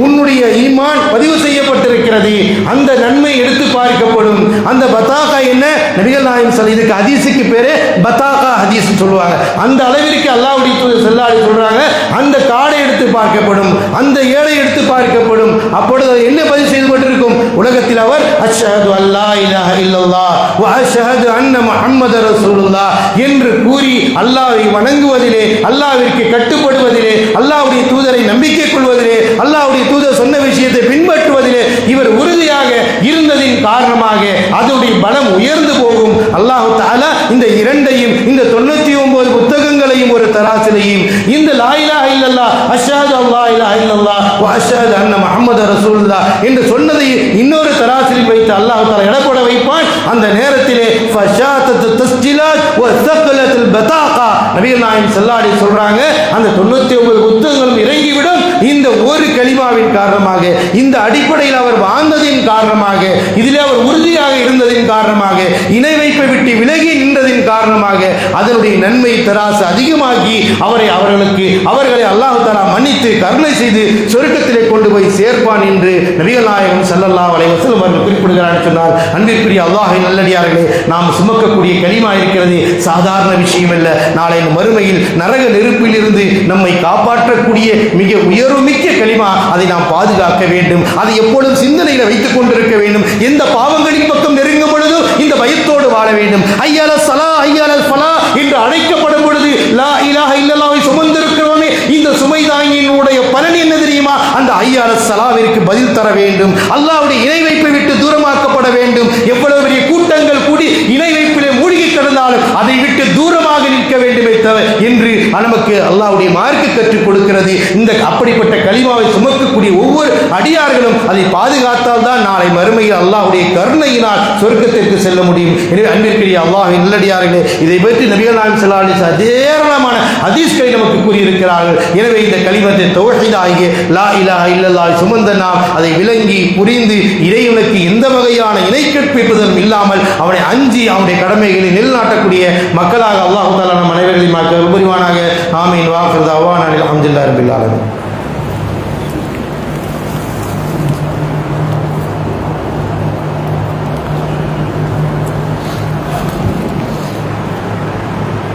B: உன்னுடைய ஈமான் பதிவு செய்யப்பட்டிருக்கிறது, அந்த நன்மை எடுத்து பார்க்கப்படும். அந்த பதாகா என்ன, நபிகள் நாயகம் ஸல்லல்லாஹு, இதுக்கு ஹதீஸுக்கு பேரு பதாகா ஹதீஸ் சொல்லுவாங்க. அந்த அளவிற்கு அல்லாஹ்வுடைய தூதர் ஸல்லல்லாஹு அலைஹி சொல்றாங்க, அந்த காடை எடுத்து பார்க்கப்படும், அந்த ஏடை எடுத்து பார்க்கப்படும். அப்பொழுது என்ன பதிவு செய்யப்பட்டிருக்கும், உலகத்தில் அவர் அஷ்ஹது அல்லா இலாஹ இல்லல்லாஹ் வ அஷ்ஹது அன்ன முஹம்மதர் ரசூலுல்லாஹ் என்று கூறி அல்லாஹ்வை வணங்குவதிலே, அல்லாஹ்விற்கு கட்டுப்படுவதிலே, அல்லாஹ்வுடைய தூதரை நம்பிக்கை கொள்வதிலே, அல்லாஹ்வுடைய தூதர் சொன்ன விஷயத்தை பின்பற்றுவதிலே இவர் உறுதியாக இருந்ததின் காரணமாக அதனுடைய பலம் உயர்ந்து போகும். அல்லாஹ் தஆலா இந்த இரண்டையும், இந்த 99 புத்தகங்களையும் ஒரு தராசிலையும், இந்த லா இலாஹ இல்லல்லாஹ் அஷ்ஹது அல்லா இலாஹ இல்லல்லாஹ் வ அஷ்ஹது அன்ன முஹம்மதர் ரசூலுல்லாஹ் என்று சொன்னதை இன்னொரு தராசில் வைத்து அல்லாஹ் தஆலா எடப்பட வைப்பான். அந்த நேரத்திலே ஃபஷாத்தத் தஸ்ஜிலாத் வ ஸக்லத்துல் பதாகா, நபிகள் நாயகம் ஸல்லல்லாஹு அலைஹி சொல்றாங்க, அந்த 99 புத்தகங்களும் இறங்கிவிடும். இந்த ஒரு கலிமாவின் காரணமாக, இந்த அடிப்படையில் அவர் வாழ்ந்ததின் காரணமாக, இதிலே அவர் உறுதியாக இருந்ததின் காரணமாக, இணை வைப்பை விட்டு விலகி நின்றதின் காரணமாக அதனுடைய நன்மை தராசு அதிகமாகி அவர்களை அல்லாஹ் தஆலா மன்னித்து கருணை செய்து சொர்க்கத்திலே கொண்டு போய் சேர்ப்பான் என்று நபிகள் நாயகம் ஸல்லல்லாஹு அலைஹி வஸல்லம் அவர்கள் குறிப்பிடுகிறார் சொன்னால், அன்பிற்குரிய அல்லாஹ்வின் நல்லடியார்களே, நாம் சுமக்கக்கூடிய கலிமா இருக்கிறது சாதாரண விஷயம் அல்ல. நாளை மறுமையில் நரக நெருப்பில் இருந்து நம்மை காப்பாற்றக்கூடிய மிக உயர்வுமிக்க கலிமா. அதை நாம் பாதுகாக்க வேண்டும், அதை எப்பொழுதும் சிந்தனையில் வைத்துக் கொண்டிருக்க வேண்டும். எந்த பாவங்களின் பக்கம் நெருங்கும் பொழுதும் இந்த பயத்தோடு வாழ வேண்டும். ஐயால சலா ஐயால ஃபலா என்று அழைக்கப்படும் பொழுது லா இலாஹ இல்லல்லாஹ்வை சுமந்திருக்கிறோமே, இந்த சுமை தாங்கியினுடைய பலன் என்ன தெரியுமா, அந்த ஐயால சலாவிற்கு பதில் தர வேண்டும். அல்லாஹ்வுடைய இணை வைப்பை விட்டு தூரமாக்கப்பட வேண்டும். எவ்வளவு பெரிய கூட்டங்கள் கூடி இணை வைப்பிலே மூழ்கி கிடந்தாலும் அதை விட்டு தூரமாக நிற்க வேண்டுமே தவிர என்று நமக்கு அல்லாஹ்வுடைய மார்க்கு கற்றுக் கொடுக்கிறது. இந்த அப்படிப்பட்ட கலிமாவை சுமக்கக்கூடிய ஒவ்வொரு அடியார்களும் அதை பாதுகாத்தால் தான் நாளை மறுமையில் அல்லாஹ்வுடைய கருணையினால் சொர்க்கத்திற்கு செல்ல முடியும். எனவே அன்பிற்குரிய அல்லாஹ்வின் நல்லடியார்களே, இதை பற்றி நபிகள் நாயகம் ஸல்லல்லாஹு அலைஹி வஸல்லம் ஏராளமான ஹதீஸ்களை நமக்கு கூறியிருக்கிறார்கள். எனவே இந்த கலிமத்தை தௌஹீத் ஆகிய லா இலாஹ இல்லல்லாஹ் சுமந்த நாம் அதை விளங்கி புரிந்து இறைவனுக்கு எந்த வகையான இணை கற்பிப்பதும் இல்லாமல் அவனை அஞ்சி அவனுடைய கடமைகளை நிலைநாட்டக்கூடிய மக்களாக அல்லாஹ் தஆலா நம் அனைவர்களையும் ஆக்க புரிவானாக. ஆமீன். வாஃபிர் தஅவானா அல்ஹம்துலில்லாஹி ரப்பில் ஆலமீன்.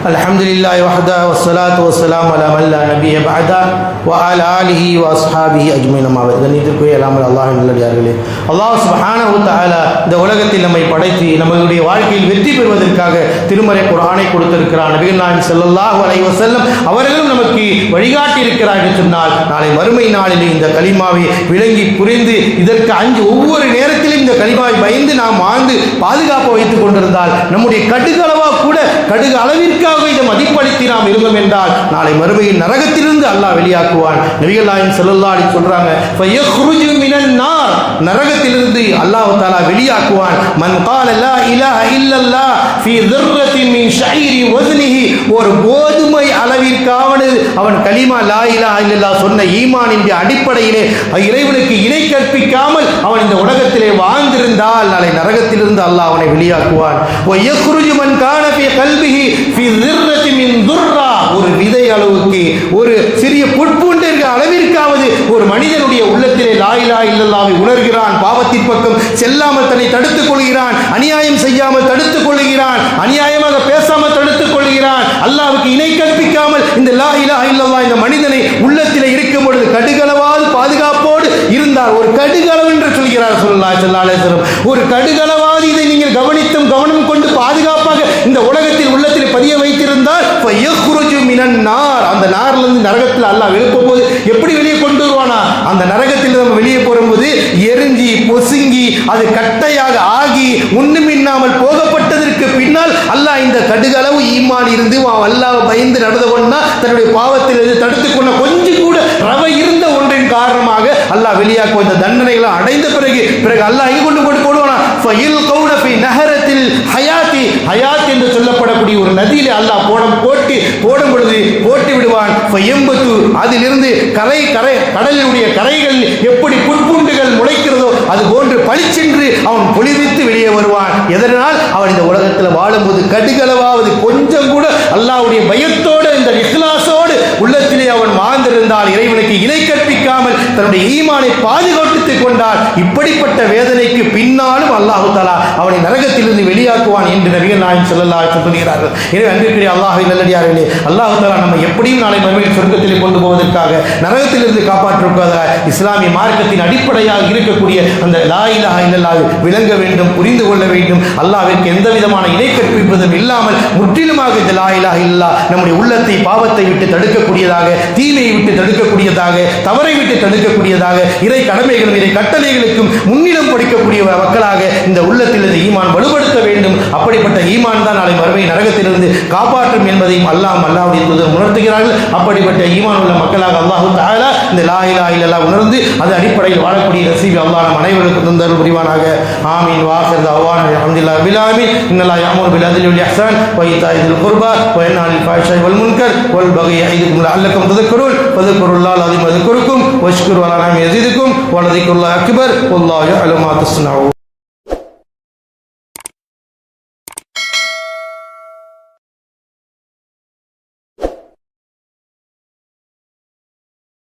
B: அல்ஹம்துலில்லாஹி வஹ்தா வஸ்ஸலாத்து வஸ்ஸலாமு அலா மன் லா நபிய பஅதா வ அலா ஆலிஹி வ அஸ்ஹாபிஹி அஜ்மஈன். கண்ணியத்திற்குரிய அல்லாஹ்வின் நல்லடியார்களே, அல்லாஹ் சுப்ஹானஹு வ தஆலா இந்த உலகத்தில் நம்மை படைத்து நம்மளுடைய வாழ்க்கையில் வெற்றி பெறுவதற்காக திருமறை குர்ஆனை கொடுத்திருக்கிறார். நபிகள் நாயகம் ஸல்லல்லாஹு அலைஹி வஸல்லம் அவர்களும் நமக்கு வழிகாட்டி இருக்கிறார் என்று சொன்னால், நாளை மறுமை நாளில் இந்த கலிமாவை விளங்கி புரிந்து இதற்கு அஞ்சு ஒவ்வொரு நேரத்திலும் இந்த கலிமாவை பயந்து நாம் வாழ்ந்து பாதுகாப்பு வைத்துக் கொண்டிருந்தால், நம்முடைய கடுகு அளவிற்கு இதை மதிப்பளித்து நாம் இருந்தோம் என்றால் நாளை மறுமையில் நரகத்திலிருந்து அல்லாஹ் வெளியாக்குவான். நபிகள் நாயகம் ஸல்லல்லாஹு அலைஹி சொல்றாங்க, ஃபயக்ருஜு மினன் நார், நரகத்திலிருந்து அல்லாஹ் தஆலா வெளியாக்குவான். மன் قال لا اله الا الله في ذره من شعير وزنه, ஒரு கோதுமை அளவிற்காவது அவன் கலிமா லா இலாஹ இல்லல்லாஹ் சொன்ன ஈமானின் அடிப்படையிலே இறைவனுக்கு இணை கற்பிக்காமல் அவன் இந்த உலகத்திலே வாழ்ந்திருந்தால் நாளை நரகத்திலிருந்து அல்லாஹ் அவனை வெளியாக்குவான். ஒரு விதை அளவுக்கு, ஒரு சிறிய புட்பூண்டு அளவிற்காவது ஒரு மனிதனுடைய உள்ளத்திலே லா இலாஹ இல்லல்லாஹ்வை உணர்கிறான், பாவத்தின் பக்கம் செல்லாமல் தன்னை தடுத்துக் கொள்கிறான், அநியாயம் செய்யாமல் தடுத்துக் கொள்கிறான், அநியாயமாக பேசாமல் தடுத்துக் கொள்கிறான், அல்லாஹ்வுக்கு இணை கற்பிக்காமல் இந்த லா இலாஹ இல்லல்லாஹ் இந்த மனிதனை உள்ளத்திலே இருக்கும் பொழுது கடுகளவாது பாதுகாப்போடு இருந்தார். ஒரு கடுகளவு என்று சொல்கிறார் ஸல்லல்லாஹு அலைஹி வஸல்லம். ஒரு கடுகளவாது இதை நீங்கள் கவனம் கொண்டு பாதுகாப்பாக இந்த உலகத்தில் உள்ளத்தில் பதிய வைத்திருந்தால் அந்த நாரிலிருந்து நரகத்தில் அல்லாஹ் எழுப்பும் போது எப்படி வெளியே கொண்டு வருவானா, அந்த நரகத்தில் நம்ம வெளியே போகும்போது எரிஞ்சி பொசுங்கி அது கட்டையாக ஆகி ஒண்ணுமின்னாமல் போகப்பட்டதற்கு பின்னால் அல்லாஹ் இந்த கடுகளவு ஈமான் இருந்து அல்லாஹ் பயந்து நடந்து கொண்டா தன்னுடைய பாவத்தில் தடுத்துக் கொண்ட கொஞ்சம் கூட ரவை இருந்த ஒன்றின் காரணமாக அல்லாஹ் வெளியாக்கும் இந்த தண்டனைகளை அடைந்த பிறகு அல்லாஹ் இங்கு கொண்டு போடுவானா நகரத்தில் ஹயாத் என்று சொல்லப்படக்கூடிய ஒரு நதியிலே அல்லாஹ் போடும் பொழுது போட்டு விடுவான். அதிலிருந்து கடலினுடைய கரைகள் எப்படி புட்பூண்டுகள் முளைக்கிறதோ அது போன்று பளிச்சென்று அவன் பொலிவித்து வெளியே வருவான். எதனால் அவன் இந்த உலகத்தில் வாழும்போது கடுகளவாவது கொஞ்சம் கூட அல்லாஹ்வுடைய பயத்தோடு இந்த இஹ்லாஸோடு உள்ளத்திலே அவன் வாழ்ந்திருந்தால், இறைவனுக்கு இணை கற்பிக்காமல் தன்னுடைய ஈமானை பாதுகாத்துக் கொண்டால், இப்படிப்பட்ட வேதனைக்கு பின்னாலும் அல்லாஹ் தஆலா அவனை நரகத்திலிருந்து வெளியாக்குவான் என்று நபிகள் நாயகம் ஸல்லல்லாஹு அலைஹி வஸல்லம் சொல்கிறார்கள். எனவே அன்பிற்குரிய அல்லாஹ்வின் நல்லடியார்களே, அல்லாஹ் தஆலா நம்ம எப்படியும் நாளை மறுமையில் சொர்க்கத்திலே கொண்டு போவதற்காக, நரகத்திலிருந்து காப்பாற்றுவதற்காக இஸ்லாமிய மார்க்கத்தின் அடிப்படையாக இருக்கக்கூடிய அந்த லா இலாஹ இல்லல்லாஹ் விளங்க வேண்டும், புரிந்து கொள்ள வேண்டும். அல்லாஹ்விற்கு எந்த விதமான இணை கற்பிப்பதும் இல்லாமல் முற்றிலுமாக இந்த லா இலாஹ இல்லல்லாஹ் நம்முடைய உள்ளத்தை பாவத்தை விட்டு தடுக்கக்கூடியதாக, தீமையை விட்டு தடுக்கக்கூடியதாக, தவறை விட்டு தடுக்கக்கூடியதாக, இறை கடமைகளும் இறை கட்டளைகளுக்கும் முன்னிடம் படிக்கக்கூடிய மக்களாக இந்த உள்ளத்தில் இந்த ஈமான் வலுப்படுத்த வேண்டும். அப்படிப்பட்ட ஈமான் தான் நாளை மறுமை நரகத்திலிருந்து காப்பாற்றும் என்பதையும் அல்லாஹ்வுடைய தூதர் உணர்த்துகிறார்கள். அப்படிப்பட்ட ஈமான் உள்ள மக்களாக அல்லாஹ் தஆலா இந்த லா இலாஹ இல்லல்லாஹ் உணர்ந்து அது அடிப்படையில் வாழக்கூடிய நசீபை அல்லாஹ் நம் அனைவருக்கும் தந்தருள் புரிவானாக. ஆமீன். வாஹிர் தஅவானா அல்ஹம்துலில்லாஹி ரப்பில் ஆலமீன். இன்னல்லாஹ யஅமுரு பில் அத்லி வல் இஹ்சான் வ ஈதாஇ தில் குர்பா வ யன்ஹா அனில் ஃபாஹிஷாஇ வல் முன்கர் வல் பகி யஇதுக்கும் லஅல்லக்கும் தذكرون ஃபذ்குருல்லாஹ அல்-அஸீம் வذ்குருக்கும் வஷ்குரு அலா நிஅமிஹி யஸிதுக்கும் வ லذிக்ருல்லாஹி அக்பர் வல்லாஹு யஅலமு மா தஸ்னஊன்.